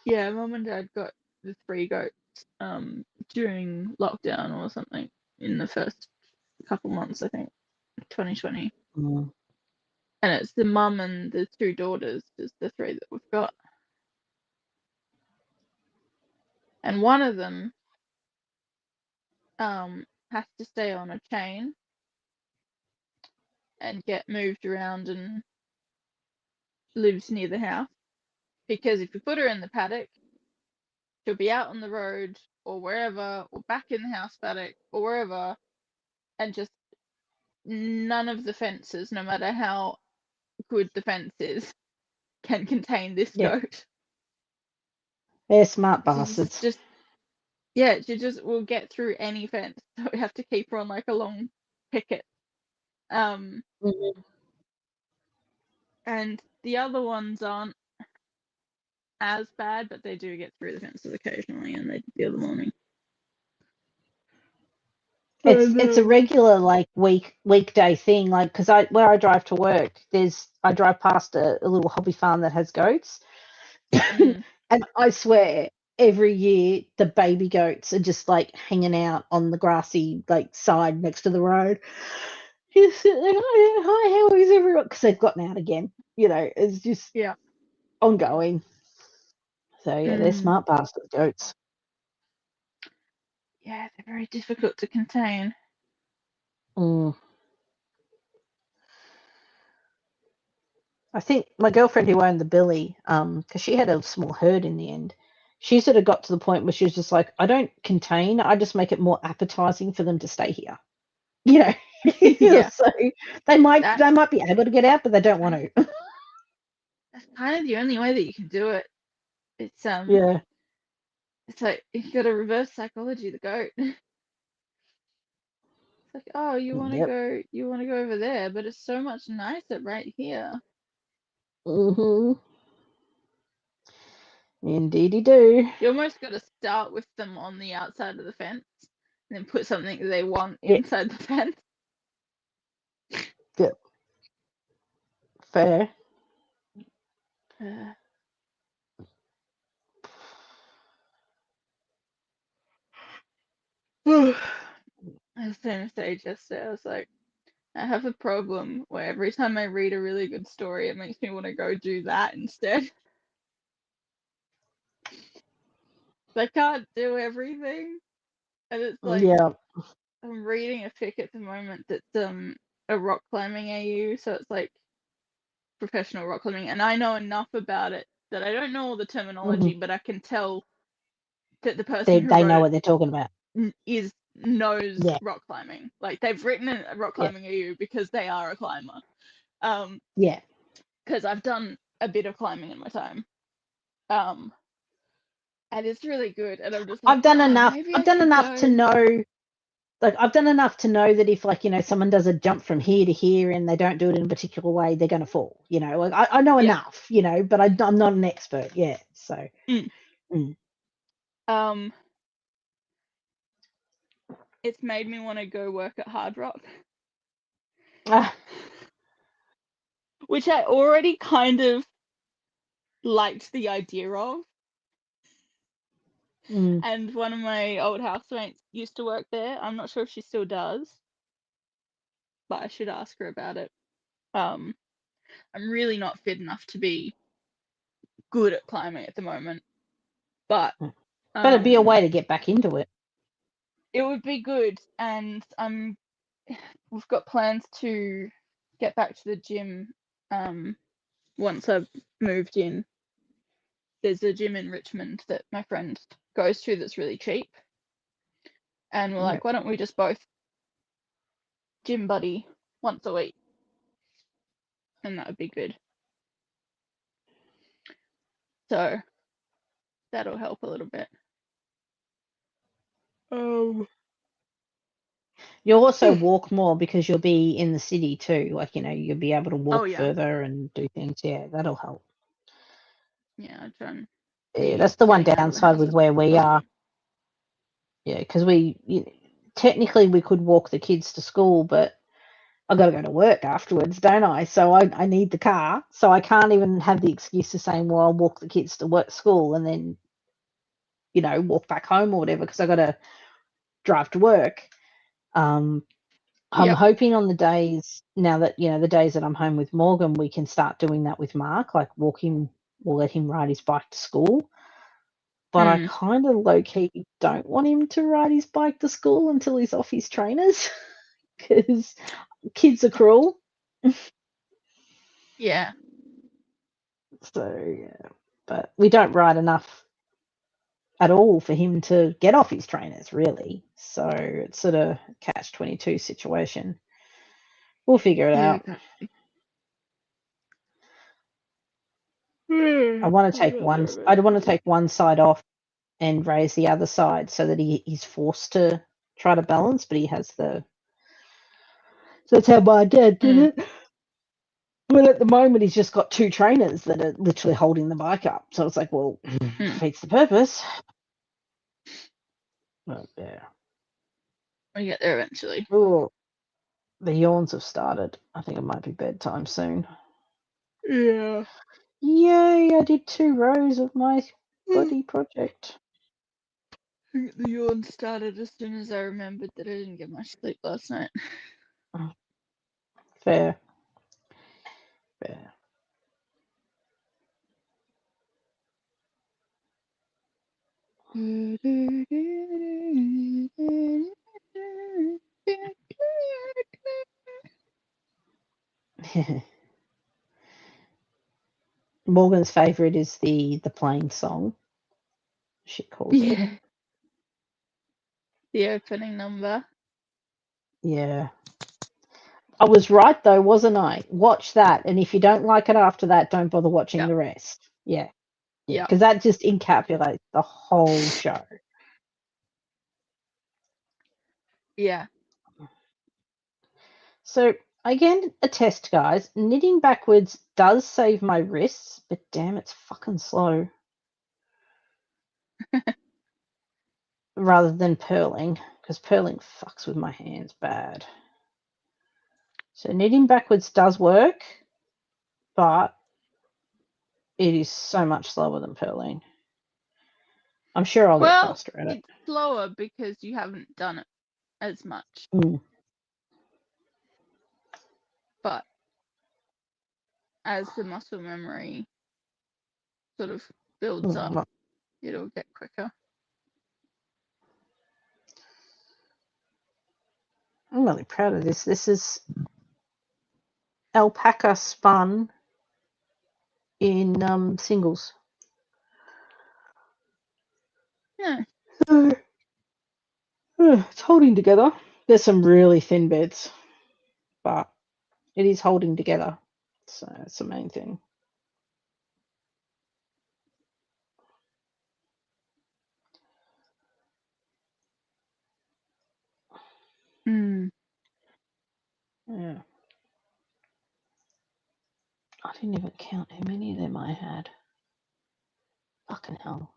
Yeah, Mum and Dad got the 3 goats during lockdown or something in the first couple months, I think, 2020. Mm. And it's the mum and the 2 daughters, is the 3 that we've got. And one of them has to stay on a chain and get moved around and lives near the house. Because if you put her in the paddock, she'll be out on the road or wherever, or back in the house paddock or wherever, and just none of the fences, no matter how good the fence is, can contain this goat. They're smart bastards. She just will get through any fence. So we have to keep her on like a long picket. And the other ones aren't as bad, but they do get through the fences occasionally, and they did the other morning. It's a regular like weekday thing, like, because where I drive to work, I drive past a little hobby farm that has goats, and I swear every year the baby goats are just like hanging out on the grassy like side next to the road. You sit there, hi, how is everyone? Because they've gotten out again. It's just ongoing. So yeah, they're smart bastard goats. Yeah, they're very difficult to contain. I think my girlfriend who owned the billy, because she had a small herd in the end, she sort of got to the point where she was just like, I don't contain, I just make it more appetizing for them to stay here. So they might be able to get out, but they don't want to. That's kind of the only way that you can do it. It's It's like you got to reverse psychology the goat. It's like, oh, you want to go over there, but it's so much nicer right here. Indeedy do. You almost got to start with them on the outside of the fence, and then put something they want inside the fence. Yep. Fair. I was saying to Sage yesterday, I was like, I have a problem where every time I read a really good story, it makes me want to go do that instead. I can't do everything. And it's like, I'm reading a fic at the moment that's a rock climbing AU, so it's like professional rock climbing, and I know enough about it that I don't know all the terminology, but I can tell that the person who they wrote know it what they're talking about. knows rock climbing. Like they've written a rock climbing AU because they are a climber. Because I've done a bit of climbing in my time. And it's really good. And I'm just like, I've done enough. I've done enough to know. Like, I've done enough to know that if, like, someone does a jump from here to here and they don't do it in a particular way, they're going to fall. Like I know enough. But I'm not an expert. Yeah. So. It's made me want to go work at Hard Rock. Which I already kind of liked the idea of. And one of my old housemates used to work there. I'm not sure if she still does, but I should ask her about it. I'm really not fit enough to be good at climbing at the moment, but it'd be a way to get back into it. It would be good, and we've got plans to get back to the gym once I've moved in. There's a gym in Richmond that my friend goes to that's really cheap. And we're like, why don't we just both gym buddy once a week? And that would be good. So that'll help a little bit. You'll also walk more because you'll be in the city too. Like, you'll be able to walk further and do things. Yeah, that'll help. Yeah, I try and Yeah, that's the one getting out of the downside house with as where much as we are. possible. Yeah, because technically we could walk the kids to school, but I got to go to work afterwards, don't I? So I need the car. So I can't even have the excuse of saying, well, I'll walk the kids to school and then, walk back home or whatever, because I got to drive to work. I'm hoping on the days now that, the days that I'm home with Morgan, we can start doing that with Mark, like we'll let him ride his bike to school. But I kind of low-key don't want him to ride his bike to school until he's off his trainers, because kids are cruel. Yeah. So, yeah. But we don't ride enough at all for him to get off his trainers, really. So it's sort of catch-22 situation. We'll figure it out. I want to take one side off and raise the other side so that he's forced to try to balance, but he has so that's how my dad did it. But at the moment, he's just got two trainers that are literally holding the bike up. So it's like, well, defeats the purpose. But yeah. We'll get there eventually. Oh, the yawns have started. I think it might be bedtime soon. Yeah. Yay, I did 2 rows of my bloody project. I think the yawn started as soon as I remembered that I didn't get much sleep last night. Fair. Morgan's favourite is the plane song. She calls it. The opening number. Yeah. I was right though, wasn't I? Watch that, and if you don't like it after that, don't bother watching the rest. Yeah. Yeah. Because that just encapsulates the whole show. Yeah. So again, a test, guys. Knitting backwards does save my wrists, but damn, it's fucking slow. Rather than purling, because purling fucks with my hands bad. So knitting backwards does work, but it is so much slower than purling. I'm sure I'll get faster at it. It's slower because you haven't done it as much. But as the muscle memory sort of builds up, it'll get quicker. I'm really proud of this. This is alpaca spun in singles. Yeah. It's holding together. There's some really thin bits, but it is holding together. So that's the main thing. Yeah. I didn't even count how many of them I had. Fucking hell.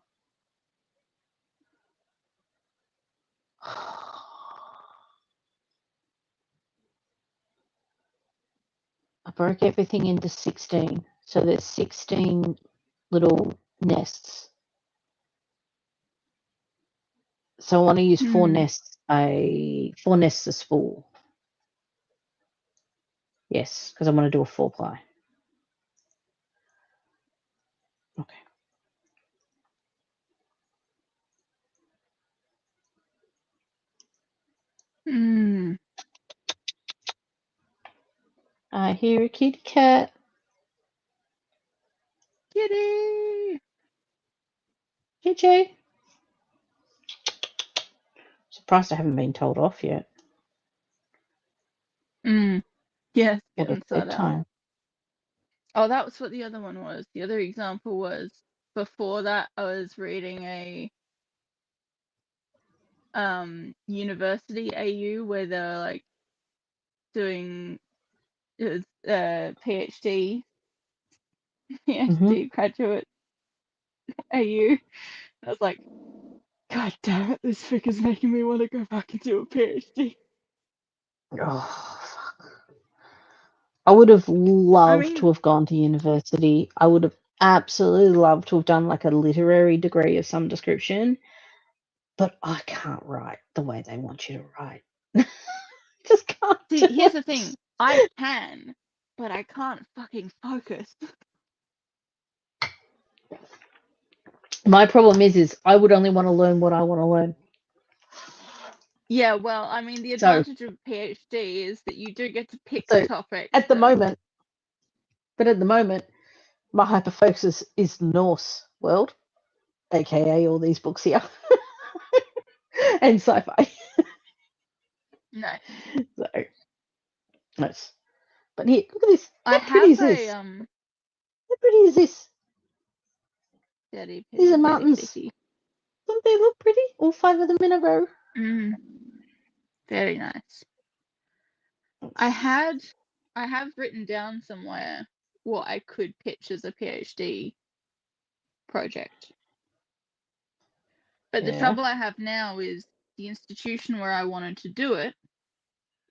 I broke everything into 16. So there's 16 little nests. So I want to use 4 nests. 4 nests a spool. Yes, because I want to do a 4-ply. Okay. I hear a kitty cat. Kitty! Kitty. It's a surprised I haven't been told off yet. Yes, What a getting sought out. bedtime. Oh, that was what the other one was. The other example was before that I was reading a university AU where they're like doing PhD graduate AU. I was like, God damn it, this fic is making me want to go back and do a PhD. Oh, fuck. I would have loved to mean- have gone to university. I would have absolutely loved to have done like a literary degree of some description, but I can't write the way they want you to write. Just can't. See, here's the thing. I can, but I can't fucking focus. My problem is I would only want to learn what I want to learn. Yeah, well, I mean, the So- advantage of PhD is that you do get to pick So, topics. At the that- moment, my hyperfocus is Norse world, aka all these books here, and sci-fi. No, So, nice. But here, look at this. I How pretty have is this? a How pretty is this? Daddy, These are petty, mountains. petty. Don't they look pretty? All 5 of them in a row. Very nice. I have written down somewhere what I could pitch as a PhD project. But the Yeah. trouble I have now is the institution where I wanted to do it,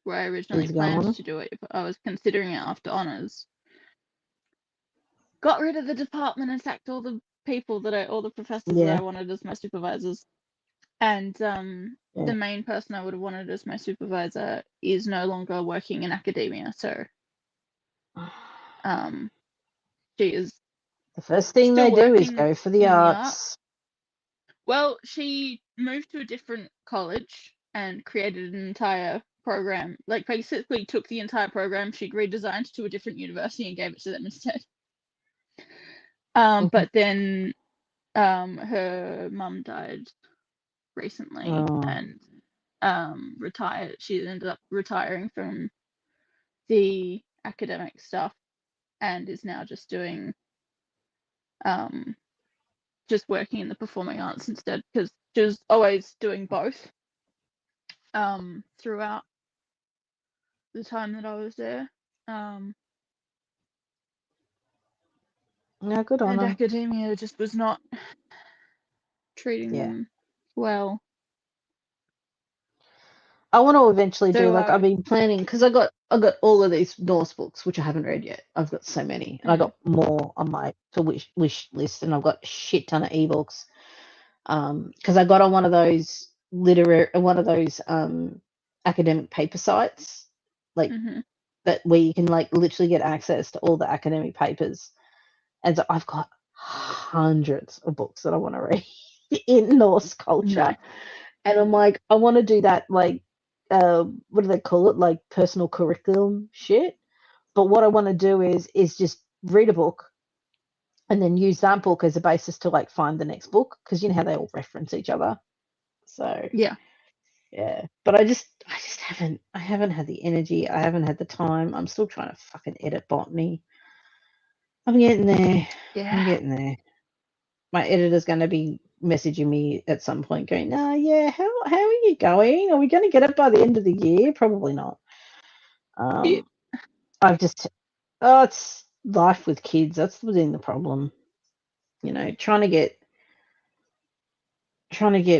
where I originally Is planned gone. to do it, if I was considering it after honours, got rid of the department and sacked all the people all the professors that I wanted as my supervisors. And the main person I would have wanted as my supervisor is no longer working in academia, so she is The first thing still they do is working go for the in the arts. Well, she moved to a different college and created an entire program. Like, basically took the entire program she'd redesigned to a different university and gave it to them instead. But then her mum died recently and retired. She ended up retiring from the academic stuff and is now just doing just working in the performing arts instead, because she was always doing both throughout the time that I was there. No, good on And her. academia just was not treating them well. I want to eventually do, So, like, I've been planning, because I got all of these Norse books, which I haven't read yet. I've got so many, and I got more on my wish list, and I've got a shit ton of ebooks. Because I got on one of those academic paper sites, like that, where you can like literally get access to all the academic papers, and so I've got hundreds of books that I want to read in Norse culture, and I'm like, I want to do that, like, what do they call it, like personal curriculum shit. But what I want to do is just read a book and then use that book as a basis to like find the next book, because you know how they all reference each other. So yeah, but I just haven't had the energy. I haven't had the time. I'm still trying to fucking edit botany. I'm getting there. I'm getting there. My editor's going to be messaging me at some point going, how are you going? Are we going to get it by the end of the year? Probably not. I've just, it's life with kids. That's been the problem. You know, trying to get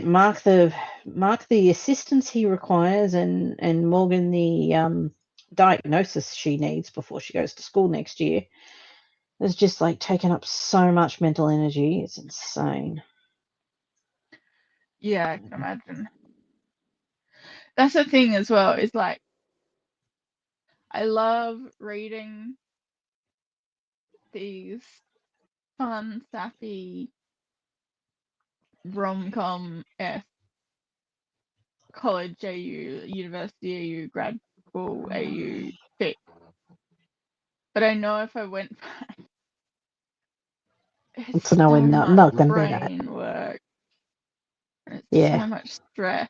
Mark the assistance he requires, and Morgan the diagnosis she needs before she goes to school next year. It's just like taken up so much mental energy. It's insane. Yeah, I can imagine. That's the thing as well, is like, I love reading these fun, sappy, rom-com-esque college AU, university AU, grad school AU fic. But I know if I went back, it's So no, so we're much not going to do that. brain work. And it's so much stress.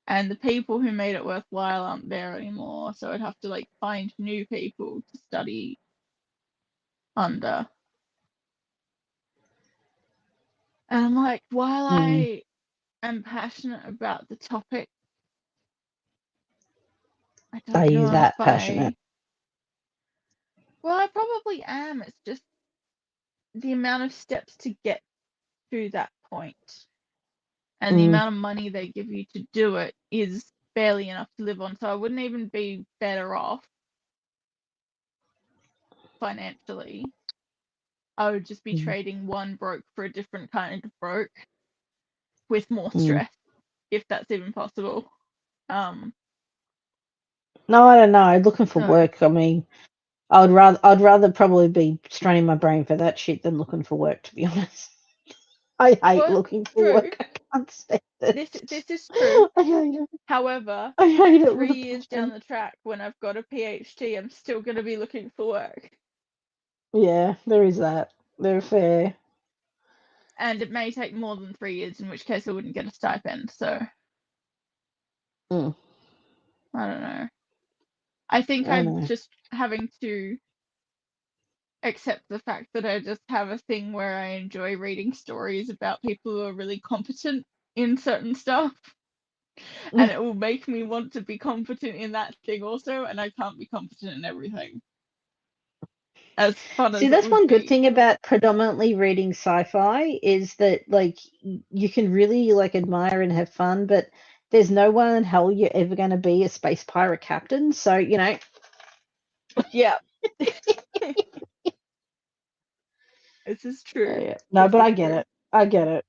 and the people who made it worthwhile aren't there anymore, so I'd have to like find new people to study under. And I'm like, while I am passionate about the topic, I Are don't you know that if passionate? Well, I probably am. It's just the amount of steps to get to that point and the amount of money they give you to do it is barely enough to live on. So I wouldn't even be better off financially. I would just be trading one broke for a different kind of broke with more stress, if that's even possible. No, I don't know. Looking for work. I mean, I'd rather probably be straining my brain for that shit than looking for work, to be honest. I hate looking for work. I can't stand it. This is true. I hate it. However, I hate it 3 with a years passion. down the track, when I've got a PhD, I'm still going to be looking for work. Yeah, there is that. They're fair. And it may take more than 3 years, in which case I wouldn't get a stipend. So I don't know. I think I'm just having to accept the fact that I just have a thing where I enjoy reading stories about people who are really competent in certain stuff. And it will make me want to be competent in that thing also, and I can't be competent in everything. As fun as See, it that's would one good be. thing about predominantly reading sci-fi is that like you can really like admire and have fun, but there's no one in hell you're ever going to be a space pirate captain. So, you know, Yeah. This is true. yeah. No, This but is I get true. it. I get it.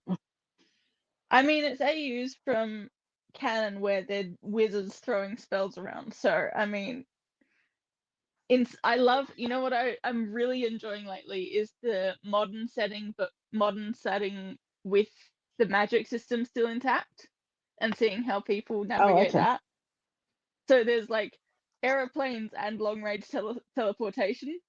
I mean, it's AUs from canon where they're wizards throwing spells around. So, I mean, I love, you know what I'm really enjoying lately is the modern setting, but modern setting with the magic system still intact and seeing how people navigate okay. that. So there's like aeroplanes and long range teleportation.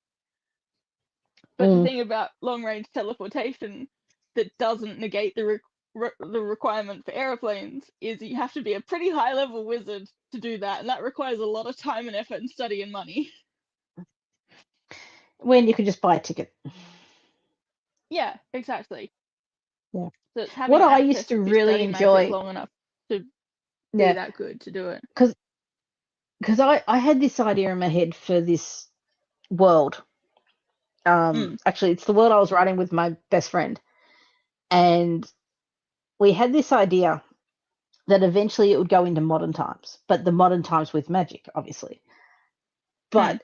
But the thing about long range teleportation that doesn't negate the requirement for airplanes is you have to be a pretty high level wizard to do that, and that requires a lot of time and effort and study and money. When you could just buy a ticket. Yeah, exactly. Yeah. So it's having What I access used to to really study magic enjoy, long enough to be that good to do it. because I had this idea in my head for this world. Actually, it's the world I was writing with my best friend, and we had this idea that eventually it would go into modern times, but the modern times with magic, obviously. But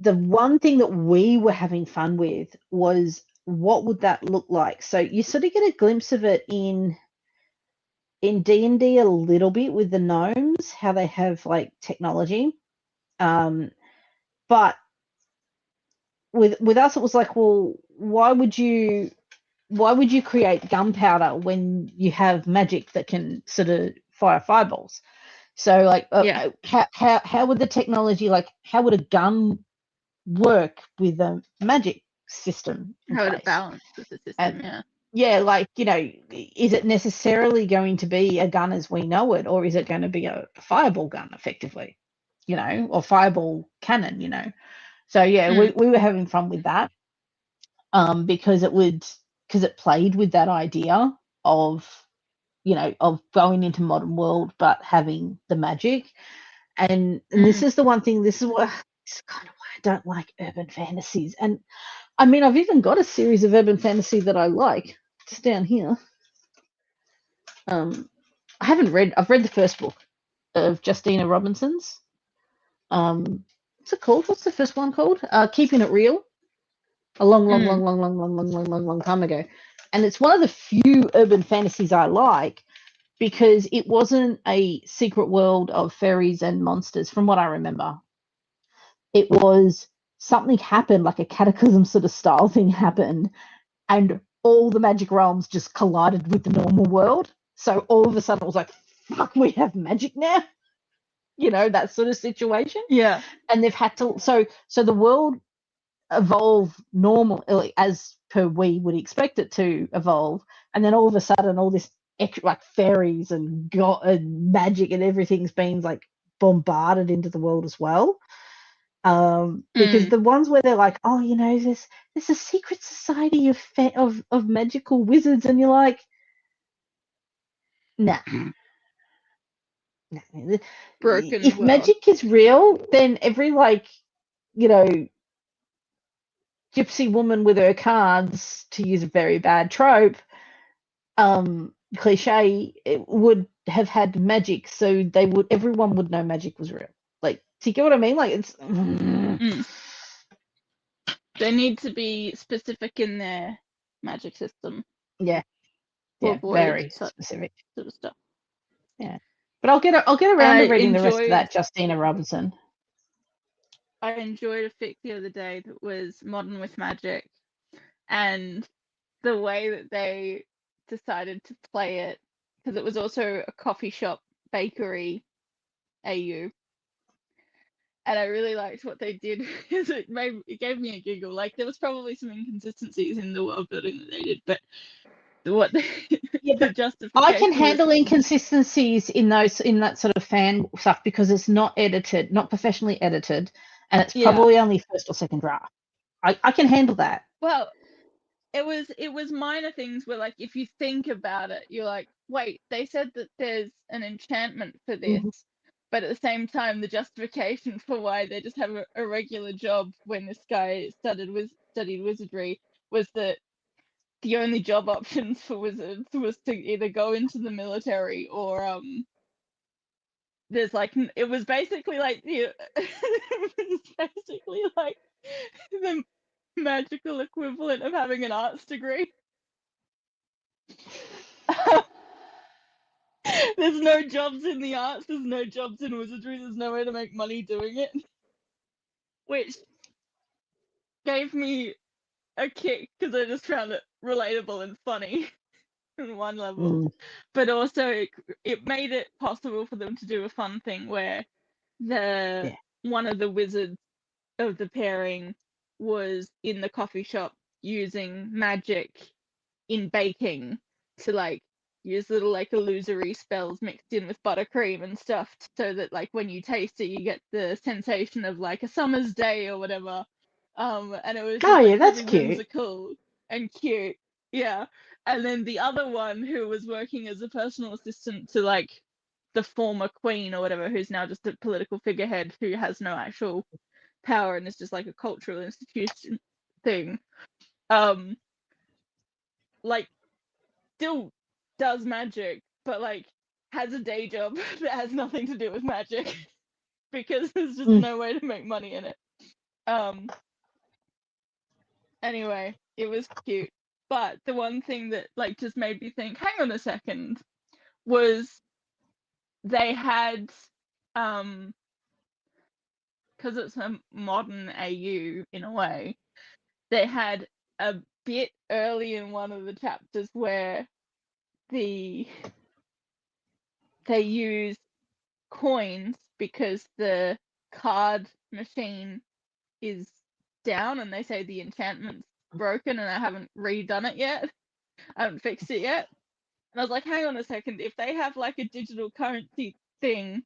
the one thing that we were having fun with was what would that look like? So you sort of get a glimpse of it in D&D a little bit with the gnomes, how they have like technology. But with us, it was like, well, why would you create gunpowder when you have magic that can sort of fire fireballs? So like, how would the technology, like, how would a gun work with a magic system in How would place? it balance with the system? Yeah, like, you know, is it necessarily going to be a gun as we know it, or is it going to be a fireball gun, effectively, you know, or fireball cannon, you know? So yeah, we were having fun with that, because it played with that idea of, you know, of going into modern world but having the magic. And this is the one thing, this is kind of why I don't like urban fantasies. And I mean, I've even got a series of urban fantasy that I like, just down here. I've read the first book of Justina Robinson's. What's it called? What's the first one called? Keeping It Real. A long time ago. And it's one of the few urban fantasies I like, because it wasn't a secret world of fairies and monsters, from what I remember. It was something happened, like a cataclysm sort of style thing happened, and all the magic realms just collided with the normal world. So all of a sudden it was like, fuck, we have magic now. You know, that sort of situation. Yeah. And they've had to, so the world evolve normal as per we would expect it to evolve, and then all of a sudden all this like fairies and god and magic and everything's been like bombarded into the world as well. Because the ones where they're like, oh, you know, there's a secret society of magical wizards, and you're like, nah. Broken If world. magic is real, then every like, you know, gypsy woman with her cards, to use a very bad trope, cliche, it would have had magic, so everyone would know magic was real. Like, do you get what I mean? Like, it's They need to be specific in their magic system. Yeah, To yeah, avoid very such specific. sort of stuff. Yeah, but I'll get around to reading the rest of that Justina Robinson. I enjoyed a fic the other day that was Modern with Magic, and the way that they decided to play it, because it was also a coffee shop bakery AU, and I really liked what they did. Because it gave me a giggle. Like, there was probably some inconsistencies in the world building that they did, but what the justification I can was, handle inconsistencies in that sort of fan stuff because it's not edited, not professionally edited, and it's probably only first or second draft. I can handle that. Well, it was minor things where, like, if you think about it, you're like, wait, they said that there's an enchantment for this, but at the same time, the justification for why they just have a regular job when this guy studied wizardry was that the only job options for wizards was to either go into the military or there's like, it was basically like the magical equivalent of having an arts degree. There's no jobs in the arts, there's no jobs in wizardry, there's no way to make money doing it, which gave me a kick because I just found it relatable and funny on one level, but also it made it possible for them to do a fun thing where one of the wizards of the pairing was in the coffee shop using magic in baking to like use little like illusory spells mixed in with buttercream and stuff, so that like when you taste it you get the sensation of like a summer's day or whatever. And it was just that's really cute. whimsical and cute. Yeah. And then the other one who was working as a personal assistant to like the former queen or whatever, who's now just a political figurehead who has no actual power and is just like a cultural institution thing, like still does magic, but like has a day job that has nothing to do with magic because there's just no way to make money in it. Anyway, it was cute, but the one thing that like just made me think, hang on a second, was they had because it's a modern AU in a way, they had a bit early in one of the chapters where they use coins because the card machine is down, and they say the enchantment's broken and I haven't redone it yet. I haven't fixed it yet. And I was like, hang on a second, if they have like a digital currency thing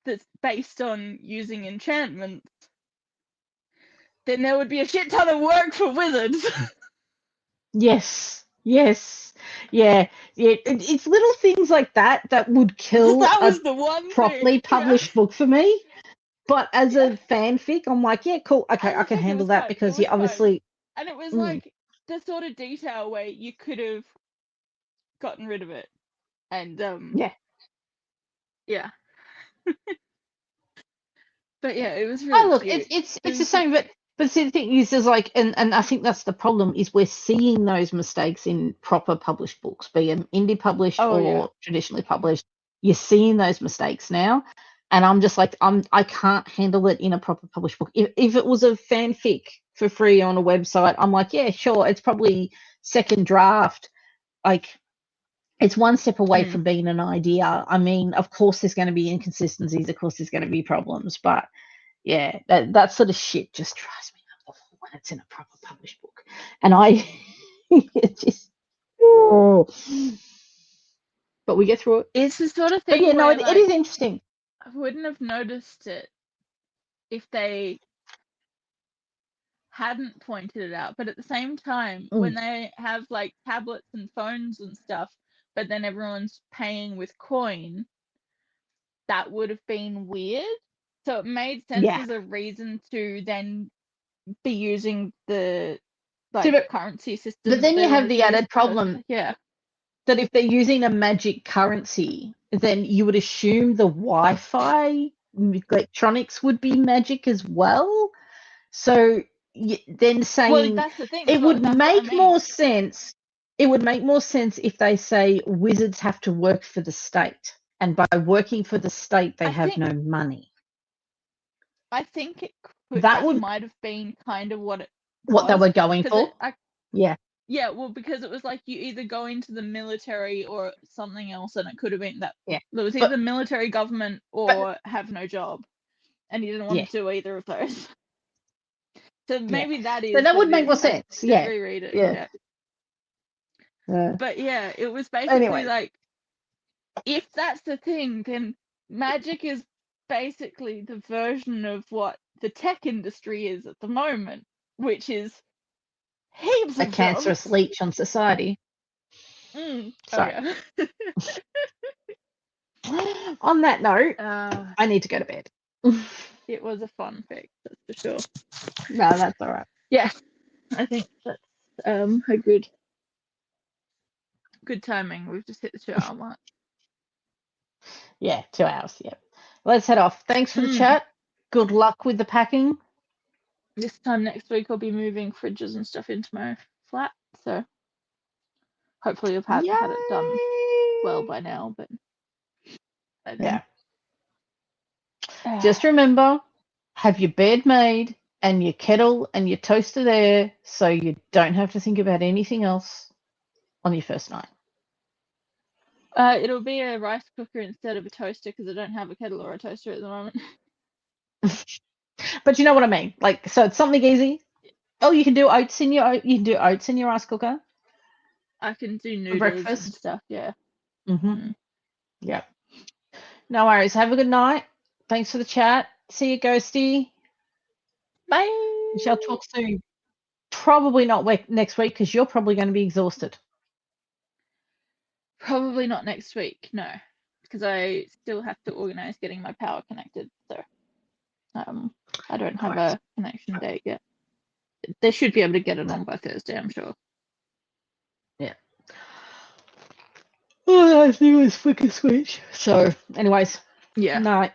that's based on using enchantments, then there would be a shit ton of work for wizards. Yes. Yeah. It's little things like that would kill that was the one properly published book for me. But as a fanfic, I'm like, yeah, cool. Okay, I can handle that because you obviously. And it was like the sort of detail where you could have gotten rid of it. And yeah. But yeah, it was really look, cute. it's the same, but see, the thing is like, and I think that's the problem, is we're seeing those mistakes in proper published books, be them indie published or traditionally published. You're seeing those mistakes now, and I'm just like, I can't handle it in a proper published book. If it was a fanfic for free on a website, I'm like, yeah, sure, it's probably second draft, like. It's one step away from being an idea. I mean, of course, there's going to be inconsistencies. Of course, there's going to be problems. But yeah, that sort of shit just drives me up when it's in a proper published book. And it just, but we get through it. It's the sort of But thing yeah, no, where, it like, is interesting. I wouldn't have noticed it if they hadn't pointed it out. But at the same time, when they have like tablets and phones and stuff, but then everyone's paying with coin, that would have been weird. So it made sense Yeah. as a reason to then be using the See, but currency system. then that you they have were the supposed added to- problem Yeah. that if they're using a magic currency, then you would assume the Wi-Fi electronics would be magic as well. So then Well, saying that's the thing. it would that's what I make mean. more sense. It would make more sense if they say wizards have to work for the state, and by working for the state, they have no money. I think That would might have been kind of what it what they was, were going 'cause for. Yeah. Yeah, well, because it was like you either go into the military or something else, and it could have been that. Yeah. There was either military, government, or have no job, and he didn't want to do either of those. So maybe that is. So that would make more I sense. did Yeah. reread it. Yeah. But yeah, it was basically Anyway. like, if that's the thing, then magic is basically the version of what the tech industry is at the moment, which is heaps A of cancerous jobs. leech on society. Oh Sorry. yeah. On that note, I I need to go to bed. It was a fun fact, that's for sure. No, that's all right. Yeah, I think that's a good timing. We've just hit the 2-hour mark. Yeah, 2 hours. Yeah. Let's head off. Thanks for the chat. Good luck with the packing. This time next week, I'll be moving fridges and stuff into my flat, so hopefully I've had it done well by now. But yeah. Just remember, have your bed made and your kettle and your toaster there, so you don't have to think about anything else on your first night. It'll be a rice cooker instead of a toaster, because I don't have a kettle or a toaster at the moment. But you know what I mean. Like, so it's something easy. Oh, you can do oats in your rice cooker. I can do noodles breakfast and stuff. Yeah. Yeah. No worries. Have a good night. Thanks for the chat. See you, Ghosty. Bye. We shall talk soon. Probably not next week, because you're probably going to be exhausted. Probably not next week, no, because I still have to organize getting my power connected. So I don't have a connection date yet. They should be able to get it on by Thursday, I'm sure. Yeah. Oh, I think it was flick a switch. So, anyways, yeah. night.